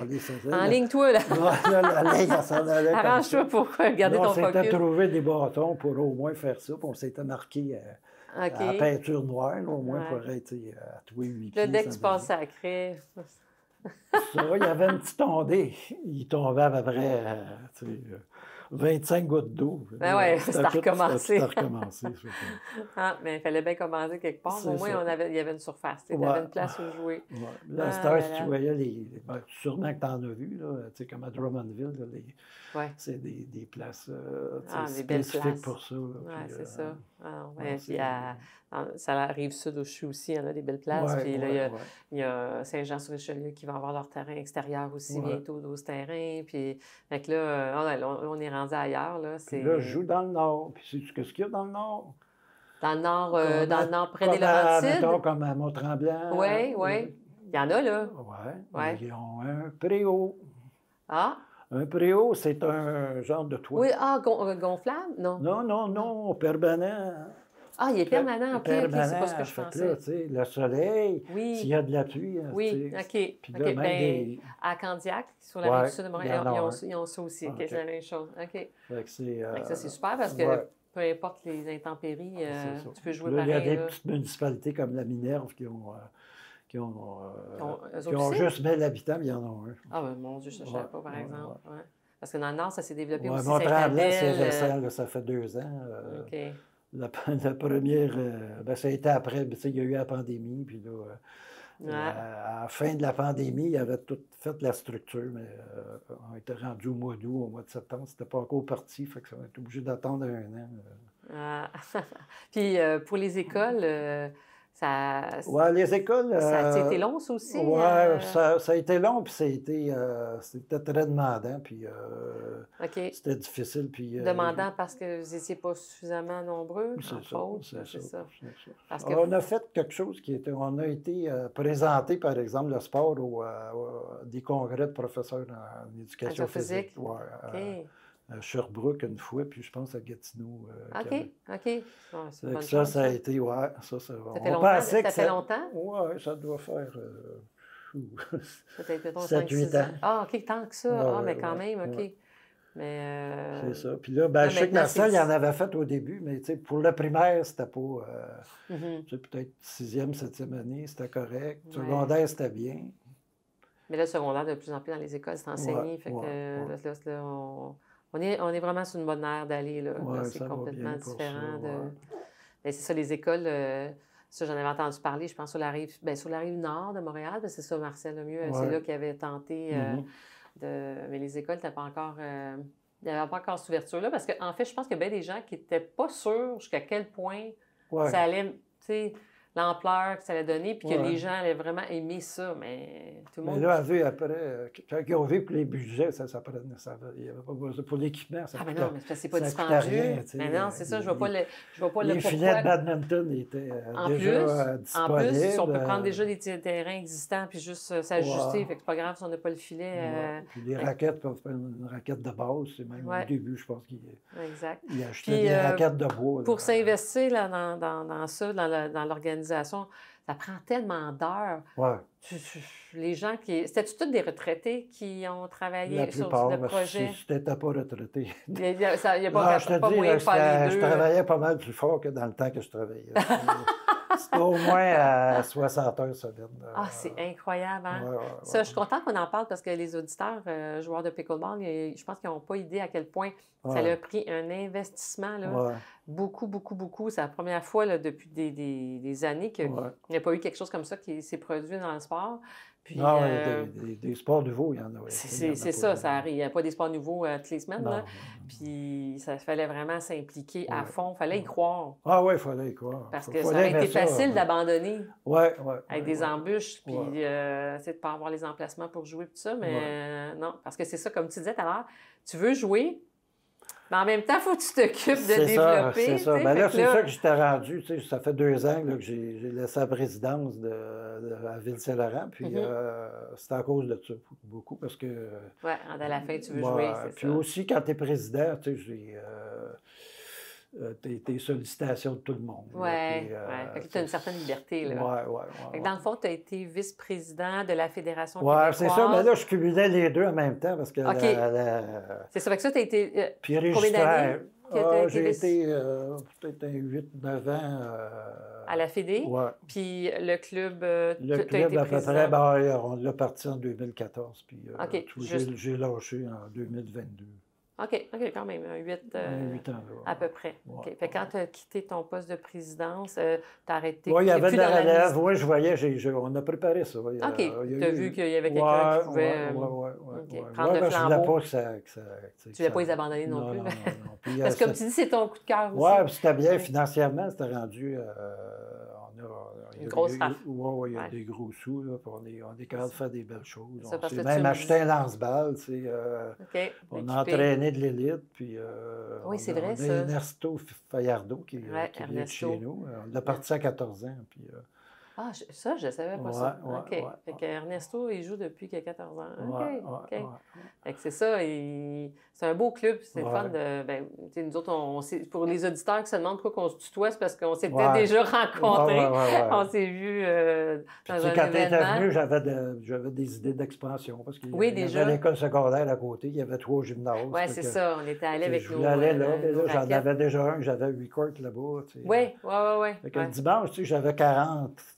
les faisait. Enligne-toi, là. La ligne, elle s'en allait. Arrange-toi pour garder ton focus. On s'était trouvé des bâtons pour au moins faire ça, puis on s'était marqué à peinture noire, là, au moins pour être à tous les 8 pieds. Là, dès que tu passes à la craie... Ça, il y avait une petite ondée. Il tombait à peu près 25 gouttes d'eau. Ben oui, c'était recommencé. Mais il fallait bien commencer quelque part. Au moins, il y avait une surface. Il y avait une place où jouer. Là, si tu voyais sûrement que tu en as vu, là, comme à Drummondville, c'est des places spécifiques pour ça. Oui, c'est ça. Puis ça arrive sud au CHU aussi, il y en a des belles places. Puis là, il y a Saint-Jean-sur-Richelieu qui va avoir leur terrain extérieur aussi bientôt, 12 terrains. Puis là, on est rendu ailleurs. Là, puis là, je joue dans le nord. Puis sais-tu qu'est-ce qu'il y a dans le nord? Dans le nord, près des Laurentides? Mettons, comme à Mont-Tremblant. Oui. Il y en a, là. Oui. Ils ont un préau. Ah! Un préau, c'est un genre de toit. Oui, gonflable? Non. Non, permanent. Ah, il est permanent, OK, c'est pas ce que je pensais. Là, tu sais, le soleil, s'il y a de la pluie. Oui, OK. Puis là, même à Candiac, sur la rive sud de Montréal, ils ont ça aussi. C'est la même chose. OK. Ça, c'est super parce que peu importe les intempéries, tu peux jouer pareil. Il y a des petites municipalités comme la Minerve qui ont juste 1000 habitants, mais il y en a un. Ah, ben, mon Dieu, je ne savais pas, par exemple. Parce que dans le Nord, ça s'est développé aussi. Mont-Tremblant, c'est récent, là, ça fait 2 ans. OK. La première, ça a été après, il y a eu la pandémie, puis là, à la fin de la pandémie, ils avaient tout fait la structure, mais on était rendu au mois d'août, au mois de septembre, c'était pas encore parti, fait que ça va être obligé d'attendre 1 an. Puis pour les écoles, les écoles. Ça a été long, ça aussi? Oui, ça a été long, puis c'était très demandant, puis c'était difficile. Puis, demandant parce que vous n'étiez pas suffisamment nombreux? C'est ça. On a fait quelque chose on a été présenté, par exemple, le sport des congrès de professeurs en éducation physique. À Sherbrooke une fois, puis je pense à Gatineau. OK. Ça a été, Ça fait longtemps? Oui, ça doit faire ou Peut-être, mettons, 7-8 5-6 ans. ans. Ah, OK, tant que ça. Ah, mais quand même, OK. Ouais. Mais C'est ça. Puis là, ben, je sais que maintenant, Marcel, il en avait fait au début, mais pour le primaire, c'était pas. Peut-être 6e, 7e année, c'était correct. Ouais. Secondaire, c'était bien. Mais là, le secondaire, de plus en plus dans les écoles, c'est enseigné. Fait que là, on est vraiment sur une bonne ère d'aller. Là. Là, c'est complètement différent. Mais c'est ça, les écoles. Ça, j'en avais entendu parler, je pense, sur la rive nord de Montréal. C'est ça, Marcel Lemieux. C'est là qu'il avait tenté mais les écoles n'étaient pas encore. Il n'y avait pas encore cette ouverture-là. Parce qu'en fait, je pense qu'il y a bien des gens qui n'étaient pas sûrs jusqu'à quel point ça allait. Tu sais, l'ampleur que ça allait donner, puis que les gens allaient vraiment aimer ça, mais tout le monde... Mais là, après, quand ils ont vu que les budgets, ça prenait, il n'y avait pas besoin pour l'équipement. Ah, mais non, mais c'est pas dispendieux. Mais non, c'est ça, je vois pas le les filets de badminton étaient déjà disponibles. En plus, si on peut prendre déjà des terrains existants, puis juste s'ajuster, fait que c'est pas grave si on n'a pas le filet. Puis les raquettes, peuvent faire une raquette de base, c'est même au début, je pense qu'il achetait des raquettes de bois. Pour s'investir dans ça, dans l'organisation, ça prend tellement d'heures. Ouais. Les gens qui... C'était-tu tous des retraités qui ont travaillé sur le projet? Si tu n'étais pas retraité. Il n'y a pas moyen de faire les deux. Je travaillais pas mal plus fort que dans le temps que je travaillais. C'était au moins à 60 heures semaine. Ah, c'est incroyable, hein? Ça, je suis contente qu'on en parle parce que les auditeurs, joueurs de pickleball, je pense qu'ils n'ont pas idée à quel point ça a pris un investissement, là. Beaucoup, beaucoup, beaucoup. C'est la première fois là, depuis des années qu'il n'y a pas eu quelque chose comme ça qui s'est produit dans le sport. Puis, des sports nouveaux, il y en a. C'est ça, ça arrive. Il n'y a pas des sports nouveaux toutes les semaines. Là. Puis ça fallait vraiment s'impliquer à fond. Il fallait y croire. Ah oui, il fallait y croire. Parce que ça aurait été facile d'abandonner avec des embûches, puis de ne pas avoir les emplacements pour jouer, tout ça. Mais non, parce que c'est ça, comme tu disais tout à l'heure, tu veux jouer, mais en même temps, il faut que tu t'occupes de développer. C'est ça. Ben là, c'est ça que j'étais rendu. Ça fait 2 ans là, que j'ai laissé la présidence à Ville-Saint-Laurent. Puis c'est à cause de ça, beaucoup, parce que... Oui, à la fin, tu veux jouer, c'est puis aussi, quand tu es président, tu sais, tes sollicitations de tout le monde. Oui, tu as une certaine liberté. Oui. Dans le fond, tu as été vice-président de la Fédération québécoise. Oui, c'est ça. Mais là, je cumulais les deux en même temps parce que c'est ça. Fait que ça, tu as été... combien d'années? J'ai été peut-être 8-9 ans. À la Fédé? Oui. Puis le club, le club, à peu près, on l'a parti en 2014. Puis j'ai lâché en 2022. OK, quand même, 8 ans, à peu près. Fait quand tu as quitté ton poste de présidence, tu as arrêté. Oui, il y avait de la relève. Oui, je voyais, on a préparé ça. OK, tu as vu qu'il y avait quelqu'un qui pouvait prendre le flambeau. Je ne voulais pas Tu ne voulais pas les abandonner non plus. Non. Parce que comme tu dis, c'est ton coup de cœur aussi. Oui, c'était bien. Financièrement, c'était rendu... une grosse rafle. Oui, il y a des gros sous. Là, on est capable de faire des belles choses. On s'est même acheté un lance-balles. On a entraîné de l'élite. Puis, oui, c'est vrai, ça. On a Ernesto Faillardo qui vient de chez nous. On l'a parti à 14 ans. Puis, ça, je ne savais pas ça. OK. Fait qu'Ernesto, il joue depuis qu'il a 14 ans. OK. Fait que c'est ça. C'est un beau club. C'est le fun de... nous autres, pour les auditeurs qui se demandent pourquoi on se tutoie, c'est parce qu'on s'était déjà rencontrés. On s'est vus dans un événement. Quand tu étais venu, j'avais des idées d'expansion. Parce qu'il y avait l'école secondaire à côté. Il y avait 3 gymnases. Oui, c'est ça. On était allés avec nos j'allais là. J'en avais déjà un. J'avais 8 courts là-bas. Oui. Le dimanche, j'avais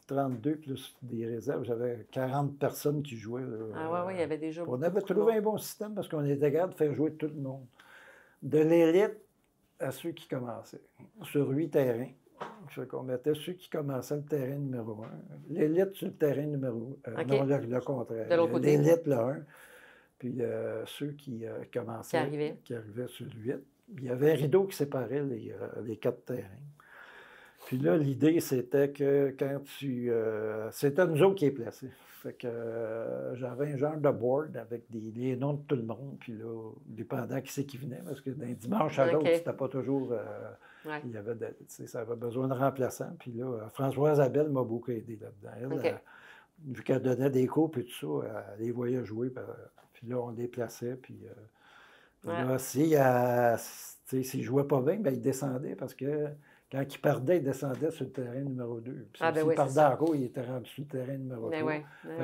32 plus des réserves. J'avais 40 personnes qui jouaient. Oui, il y avait déjà beaucoup. On avait trouvé un bon système parce qu'on était capable de faire jouer tout le monde. De l'élite à ceux qui commençaient. Sur 8 terrains. On mettait ceux qui commençaient le terrain numéro 1. L'élite sur le terrain numéro 1. Non, le contraire. De l'autre côté. L'élite, le 1. Puis ceux qui commençaient, qui arrivaient sur le 8. Il y avait un rideau qui séparait les 4 terrains. Puis là, l'idée, c'était que quand c'était nous autres qui les plaçaient. Fait que j'avais un genre de board avec les noms de tout le monde. Puis là, dépendant qui c'est qui venait, parce que d'un dimanche à l'autre, c'était pas toujours... il y avait ça avait besoin de remplaçants. Puis là, Françoise Abel m'a beaucoup aidé là-dedans. Elle, vu qu'elle donnait des cours et tout ça, elle les voyait jouer. Puis là, on les plaçait. Puis là, s'ils ne jouaient pas bien, ben, ils descendaient parce que Quand il perdait, il descendait sur le terrain numéro 2. Puis ben s'il oui, perdait encore, il était rendu sur le terrain numéro 3.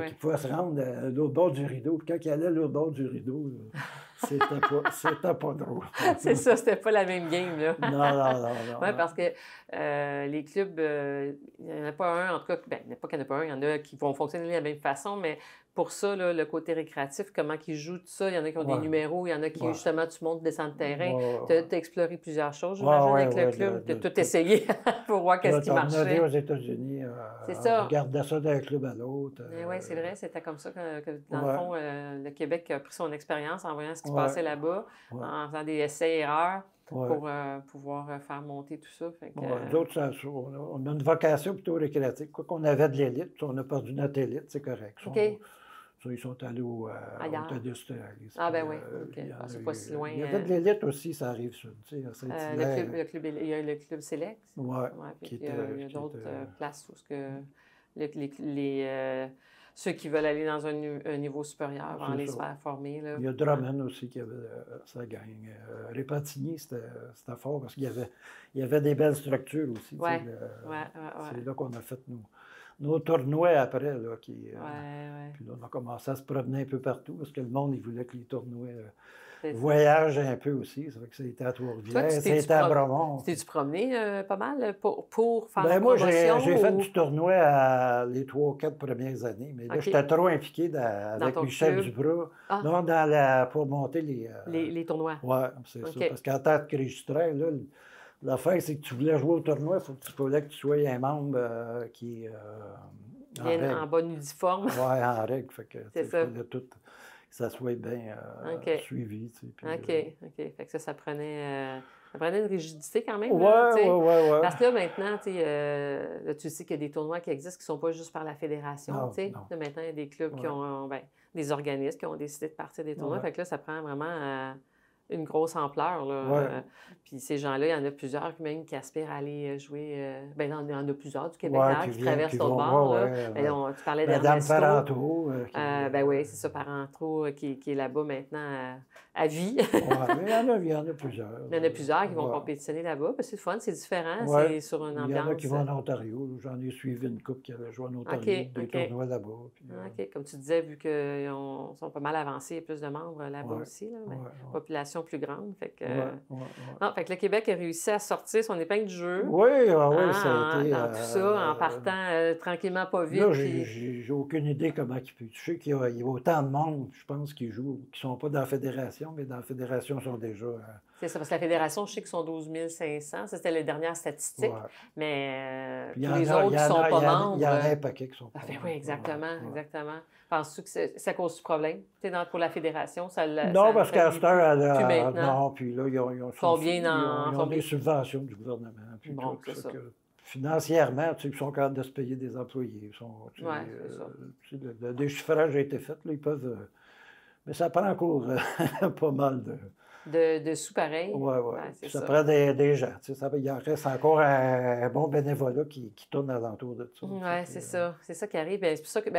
Il pouvait se rendre à l'autre bord du rideau. Puis quand il allait à l'autre bord du rideau, c'était pas drôle. C'est ça, c'était pas la même game, là. Non. Oui, parce que les clubs, il n'y en a pas un, en tout cas, ben, il n'y en a pas qu'il n'y en a pas un, il y en a qui vont fonctionner de la même façon, mais pour ça, là, le côté récréatif, comment ils jouent, tout ça, il y en a qui ont des numéros, il y en a qui, justement, tu montes, descends le terrain. Tu as exploré plusieurs choses, j'imagine, avec le club, tu as tout essayé pour voir qu'est-ce qui marchait. Aux États-Unis, on regardait ça d'un club à l'autre. Oui, c'est vrai, c'était comme ça que dans le fond, le Québec a pris son expérience en voyant ce qui se passait là-bas, en faisant des essais-erreurs. Pour pouvoir faire monter tout ça. D'autres, on a une vocation plutôt récréative. Quoi qu'on avait de l'élite, on a perdu notre élite, c'est correct. Ils sont allés au Tennis. Ben oui, c'est pas si loin. Il y avait de l'élite aussi, ça arrive sud. Il y a le club Select. Oui. Il y a d'autres places où ceux qui veulent aller dans un niveau supérieur vont les faire former. Là. Il y a Drummond aussi qui avait sa gang. Repentigny, c'était fort parce qu'il y avait des belles structures aussi. C'est là qu'on a fait nos tournois après. Là, puis là, on a commencé à se promener un peu partout parce que le monde, il voulait que les tournois voyagent un peu aussi. Ça fait que c'était à Trois-Rivières, c'était à Bromont. T'es-tu promené pas mal pour faire la promotion? Moi, j'ai fait du tournoi les 3 ou 4 premières années, mais là, j'étais trop impliqué avec Michel Dubras pour monter les tournois. Oui, c'est ça. Parce qu'en tant que registraire, l'affaire, c'est que tu voulais jouer au tournoi, il fallait que tu sois un membre qui est en bon uniforme. Oui, en règle. C'est ça. Que ça soit bien suivi. Puis, Fait que ça prenait une rigidité quand même. Oui. Parce que là, maintenant, là, tu sais qu'il y a des tournois qui existent qui ne sont pas juste par la fédération. Là, maintenant, il y a des clubs qui ont des organismes qui ont décidé de partir des tournois. Fait que là, ça prend vraiment une grosse ampleur. Là. Puis ces gens-là, il y en a plusieurs même qui aspirent à aller jouer. Il y en a plusieurs du Québec qui traversent l'autre bord. Tu parlais d'Ernesto. Madame Parentreau. Oui, c'est ça, Parentreau qui est là-bas maintenant à vie. Mais il y en a plusieurs. Il y en a plusieurs qui vont compétitionner là-bas. C'est le fun, c'est différent, c'est sur une ambiance. Il y en a qui vont en Ontario. J'en ai suivi une couple qui avait joué en Ontario, des tournois là-bas. Puis, Comme tu disais, vu qu'ils sont pas mal avancés, il y a plus de membres là-bas aussi. Là, population plus grande. Fait que, fait que le Québec a réussi à sortir son épingle du jeu. Ça a été. Dans tout ça, en partant tranquillement, pas vite. Là, j'ai aucune idée comment il peut. Je sais qu'il y a autant de monde, je pense, qui jouent, qui ne sont pas dans la fédération, mais dans la fédération, ils sont déjà. C'est ça, parce que la fédération, je sais qu'ils sont 12 500. Ça, c'était les dernières statistiques. Mais tous les autres qui ne sont pas membres. Il y en a un paquet qui sont pas membres. Oui, exactement. Penses-tu que c'est cause du problème? Pour la fédération, non, parce qu'à cette heure, non, puis là, ils ont des subventions du gouvernement. Puis c'est ça. Financièrement, ils sont capables de se payer des employés. Le déchiffrage a été fait, là, ils peuvent. Mais ça prend encore pas mal de sous pareil. Oui. Ça prend des gens. Il en reste encore un bon bénévolat qui tourne alentour de ça. Oui, c'est ça. C'est ça qui arrive. C'est pour ça que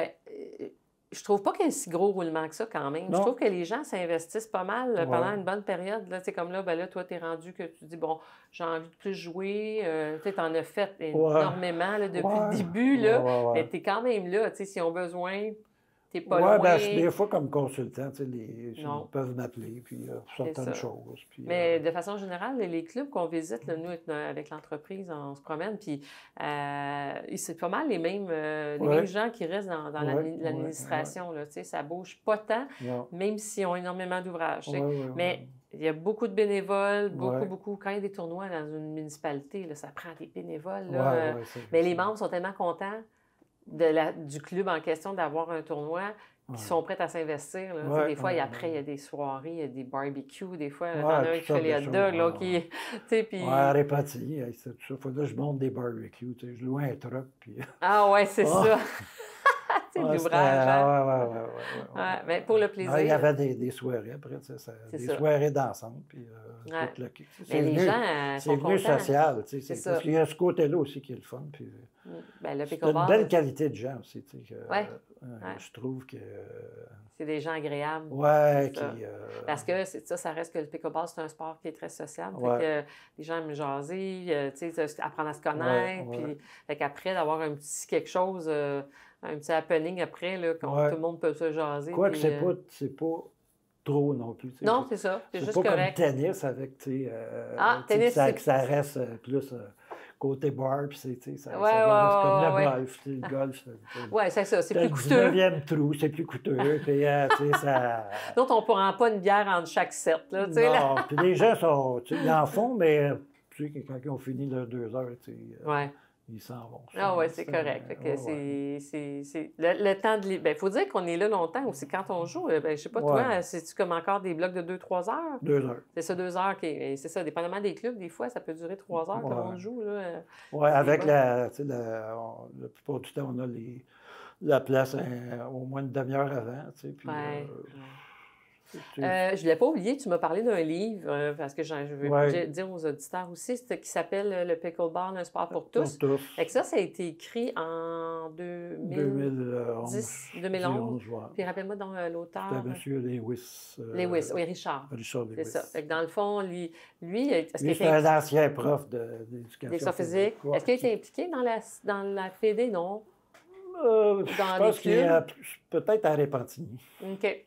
je trouve pas qu'il y ait un si gros roulement que ça quand même. Non. Je trouve que les gens s'investissent pas mal pendant une bonne période. Là, comme là, toi, tu es rendu que tu dis, bon, j'ai envie de plus jouer. Tu en as fait énormément là, depuis le début, mais tu es quand même là. S'ils ont besoin, tu n'es pas loin. Des fois, comme consultant, ils peuvent m'appeler pour certaines choses. Mais de façon générale, les clubs qu'on visite, là, nous, avec l'entreprise, on se promène, puis c'est pas mal les mêmes gens qui restent dans l'administration. Là, ça bouge pas tant, même s'ils ont énormément d'ouvrages. Mais il y a beaucoup de bénévoles, beaucoup. Quand il y a des tournois dans une municipalité, là, ça prend des bénévoles. Là, mais les membres sont tellement contents du club en question d'avoir un tournoi qui sont prêts à s'investir. Des fois, après, il y a des soirées, il y a des barbecues. Des fois, t'en as un qui fait les hot dogs. À Répentigny, c'est tout ça. Faut que je monte des barbecues. Je loue un truck. Puis... c'est ça. tu sais, l'ouvrage. Hein? Ouais. Mais pour le plaisir. Il y avait des soirées après, des soirées d'ensemble. Puis, mais les gens c'est venu social. Parce qu'il y a ce côté-là aussi qui est le fun. Puis, le c'est une belle qualité de gens aussi. Je trouve que. C'est des gens agréables. Oui. Parce que ça reste que le pickleball, c'est un sport qui est très social. Que les gens aiment jaser, apprendre à se connaître. Puis, qu'après, d'avoir un petit quelque chose, un petit happening après, là, tout le monde peut se jaser. Quoique c'est pas trop non plus. Non, c'est ça. C'est juste pas correct. Comme tennis avec, tennis, ça reste plus côté bar, puis c'est comme le golf. Le golf, oui, c'est ça. C'est plus coûteux. Le 9e trou, c'est plus coûteux. Puis, ça... Donc, on ne prend pas une bière entre chaque set. Là, non, puis les gens ils en font, mais quand ils ont fini leurs 2 heures, ils s'en vont. Ah oui, c'est correct. C'est le temps de... Il faut dire qu'on est là longtemps aussi. Quand on joue, je ne sais pas, toi, c'est-tu comme encore des blocs de 2-3 heures? 2 heures. C'est ça, 2 heures. C'est ça, dépendamment des clubs, des fois, ça peut durer 3 heures que l'on joue. Oui, avec la plupart du temps, on a la place au moins une demi-heure avant. Puis, je ne l'ai pas oublié, tu m'as parlé d'un livre, parce que je veux dire aux auditeurs aussi, qui s'appelle Le Pickleball, un sport pour tous. Et ça a été écrit en 2011. Puis rappelle-moi dans l'auteur. C'était M. Lewis. Lewis, oui, Richard. Richard Lewis. C'est ça. Fait que dans le fond, lui c'est un ancien prof d'éducation physique. Est-ce qu'il a été impliqué dans la Fédé, non? Je pense qu'il est peut-être à Repentigny. OK.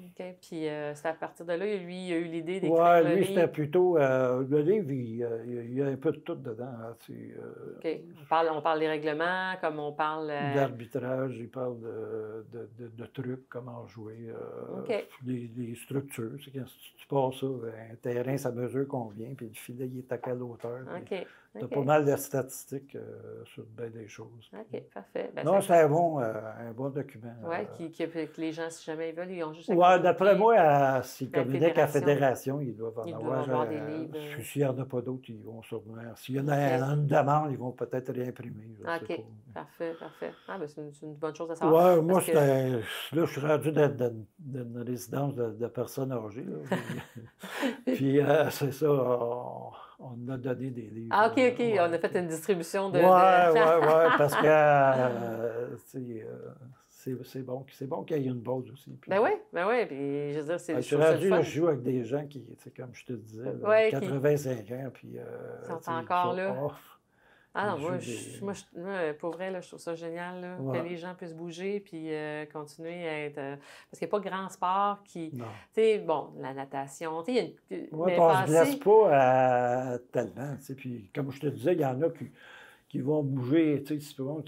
OK. Puis c'est à partir de là, lui, il a eu l'idée d'écrire le livre. Lui, c'était plutôt... le livre, il y a un peu de tout dedans. OK. On parle des règlements, comme on parle... D'arbitrage, il parle de trucs, comment jouer, les structures. C'est quand tu passes ça, un terrain, ça mesure combien, puis le filet, il est à quelle hauteur. OK. Tu as pas mal de statistiques sur bien des choses. OK, parfait. Non, c'est un bon document. Oui, que les gens, si jamais ils veulent, ils ont juste... Oui, d'après moi, s'ils communiquent à la Fédération, ils doivent en avoir des livres. S'il n'y en a pas d'autres, ils vont sûrement... S'il y en a une demande, ils vont peut-être réimprimer. OK, parfait. Ah, bien, c'est une bonne chose à savoir. Oui, moi, là, je suis rendu dans une résidence de personnes âgées. Puis, c'est ça, on a donné des livres. Ah, OK. On a fait une distribution de... Oui, parce que c'est bon qu'il y ait une base aussi. Puis, ben oui. Puis, je veux dire, c'est je suis rendu, là, je joue avec des gens qui, comme je te disais, 85 ans, puis... Ils sont encore là. Non, moi, pour vrai, là, je trouve ça génial là, que les gens puissent bouger puis continuer à être... parce qu'il n'y a pas grand sport qui... Tu sais, bon, la natation, tu sais, il y a une... on ne se blesse pas tellement, tu sais, puis comme je te disais, il y en a qui vont bouger, tu sais, souvent,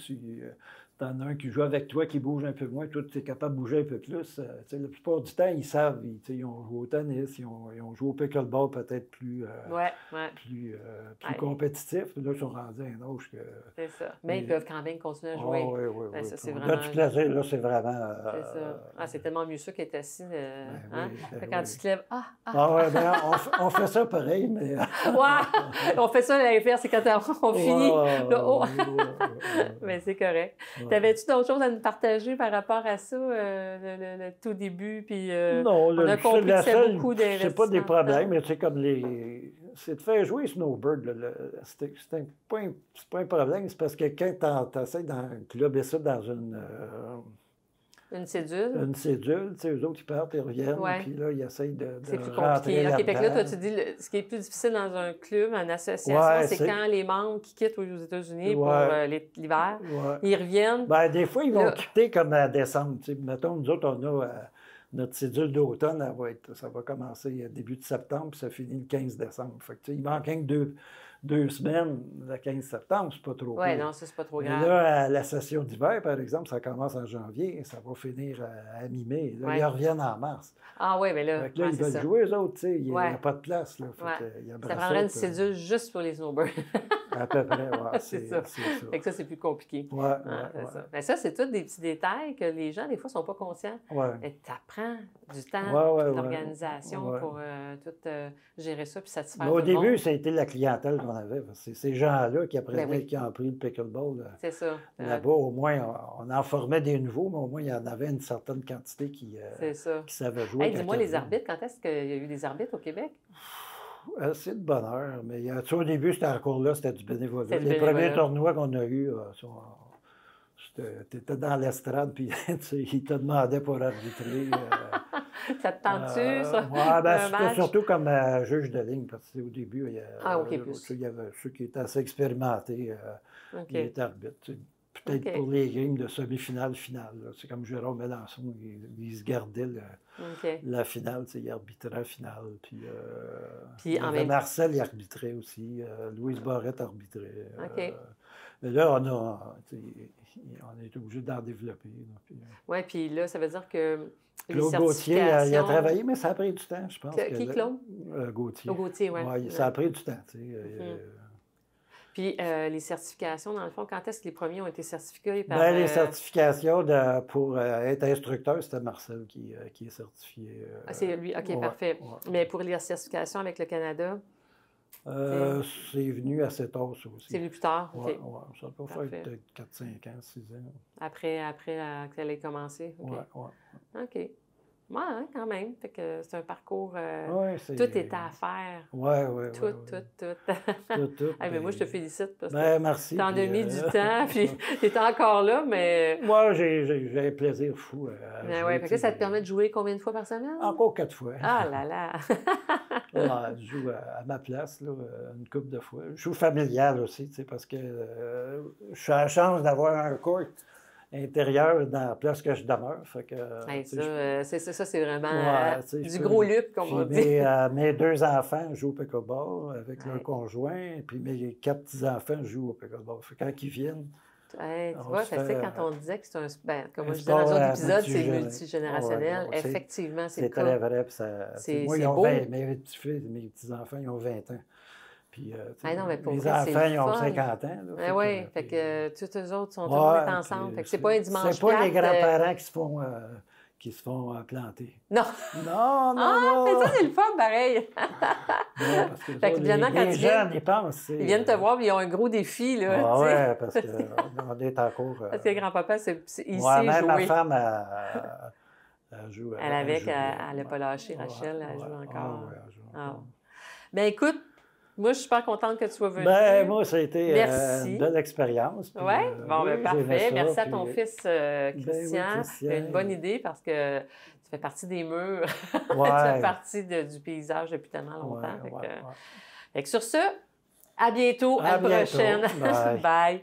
t'en as un qui joue avec toi, qui bouge un peu moins, toi, tu es capable de bouger un peu plus. La plupart du temps, ils savent, ils ont joué au tennis, ils ont joué au pickleball peut-être plus compétitif. Là, ils sont rendus à un âge que... C'est ça. Mais ils peuvent quand même continuer à jouer. Oui. Ça, c'est vraiment... Là, du plaisir, là, c'est vraiment... c'est ça. C'est tellement mieux ça qu'être assis. Quand tu te lèves, on fait ça pareil, mais... on fait ça à l'inverse, c'est quand on finit. Mais c'est correct. T'avais-tu d'autres choses à nous partager par rapport à ça, le tout début? Puis, non, on a compris que c'est beaucoup d'investissements. C'est pas des problèmes, mais c'est comme c'est de faire jouer Snowbird. C'est pas un problème, c'est parce que quand tu essaies d'englober ça dans une cédule. Une cédule, tu sais, eux autres, ils partent, ils reviennent, puis là, ils essayent de c'est plus compliqué. OK, fait que là, toi, tu dis, ce qui est plus difficile dans un club, une association, c'est quand les membres qui quittent aux États-Unis pour l'hiver, ils reviennent. Bien, des fois, ils vont quitter comme à décembre. Tu sais, mettons, nous autres, on a notre cédule d'automne, ça va commencer début de septembre, puis ça finit le 15 décembre. Fait que, tu sais, il manque rien que deux semaines, le 15 septembre, c'est pas trop grave. Oui, non, ça, c'est pas trop grave. Mais là, la session d'hiver, par exemple, ça commence en janvier, ça va finir à mi-mai. Là, ils reviennent en mars. Ah oui, mais là, fait que là ils veulent jouer, eux autres, tu sais, il n'y a pas de place. Là, ça prendrait une cédule juste pour les snowbirds. À peu près, oui. C'est ça. Fait que ça, c'est plus compliqué. Oui, oui. Mais ça, c'est tous des petits détails que les gens, des fois, ne sont pas conscients. Mais tu apprends du temps, de l'organisation pour tout gérer ça puis satisfaire tout le monde. Au début, ça a été la clientèle qu'on avait. C'est ces gens-là qui apprenaient, qui ont appris le pickleball. C'est ça. Là-bas, au moins, on en formait des nouveaux, mais au moins, il y en avait une certaine quantité qui savaient jouer. Dis-moi, les arbitres, quand est-ce qu'il y a eu des arbitres au Québec? C'est de bonheur, mais au début, c'était encore là, c'était du bénévolat. Les premiers tournois qu'on a eus, tu étais dans l'estrade, puis ils te demandaient pour arbitrer. Ça te tente-tu, ça? Oui, c'était surtout comme juge de ligne, parce qu'au début, il y avait ceux qui étaient assez expérimentés, qui étaient arbitres. Peut-être pour les games de semi-finale, finale. C'est comme Jérôme Mélenchon, il se gardait la finale, il arbitrait la finale. Puis Marcel, il arbitrait aussi. Louise Barrette arbitrait. Mais là, on est obligé d'en développer. Oui, puis là, ça veut dire que Claude Gauthier, il a travaillé, mais ça a pris du temps, je pense. Qui, Claude? Gauthier. Gauthier, oui. Ouais, ça a pris du temps. Puis les certifications, dans le fond, quand est-ce que les premiers ont été certifiés par... Les certifications pour être instructeur, c'était Marcel qui est certifié. C'est lui, OK, parfait. Ouais. Mais pour les certifications avec le Canada? C'est venu assez tard, ça aussi. C'est venu plus tard? OK. Ça peut faire peut-être 4, 5 ans, 6 ans. Après qu'elle ait commencé? Oui. OK. Oui, quand même. Fait que c'est un parcours... tout est à faire. Oui. Tout. Mais moi, je te félicite parce que merci. Tu en as mis du temps, puis tu es encore là, mais... Moi, j'ai un plaisir fou. Oui, fait que ça te permet de jouer combien de fois par semaine? Encore 4 fois. Ah là là! Je joue à ma place, là, une couple de fois. Je joue familial aussi, parce que je suis à la chance d'avoir un court intérieur dans la place que je demeure. Fait que, ça, c'est vraiment du gros luxe, comme on dit. Mes 2 enfants jouent au pickleball avec leur conjoint, puis mes 4 petits-enfants jouent au pickleball. Fait que quand ils viennent... tu vois, quand on disait que c'est un... comme je disais dans un autre épisode, c'est multigénérationnel. Effectivement, c'est très vrai. Moi, ils ont 20, mes petits-enfants, ils ont 20 ans. Puis, mes enfants, ils ont 50 ans. Oui, fait que tous eux autres sont tous ensemble. Fait que c'est pas un dimanche. C'est pas les grands-parents qui se font planter. Non. Non. Mais ça, c'est le fun, pareil. Fait que finalement, quand les jeunes, ils pensent. Ils viennent te voir, puis ils ont un gros défi, là. Oui, parce qu'on est en cours. Parce que grand-papa, c'est ici même jouer. Ma femme, elle joue. Elle n'a pas lâché, Rachel, elle joue encore. Elle joue encore. Bien, écoute, moi, je suis super contente que tu sois venu. Moi, ça a été une belle expérience. Oui, parfait. Merci à ton fils, Christian. Tu as une bonne idée parce que tu fais partie des murs. Tu fais partie du paysage depuis tellement longtemps. Fait que sur ce, à bientôt, à la prochaine. Bye.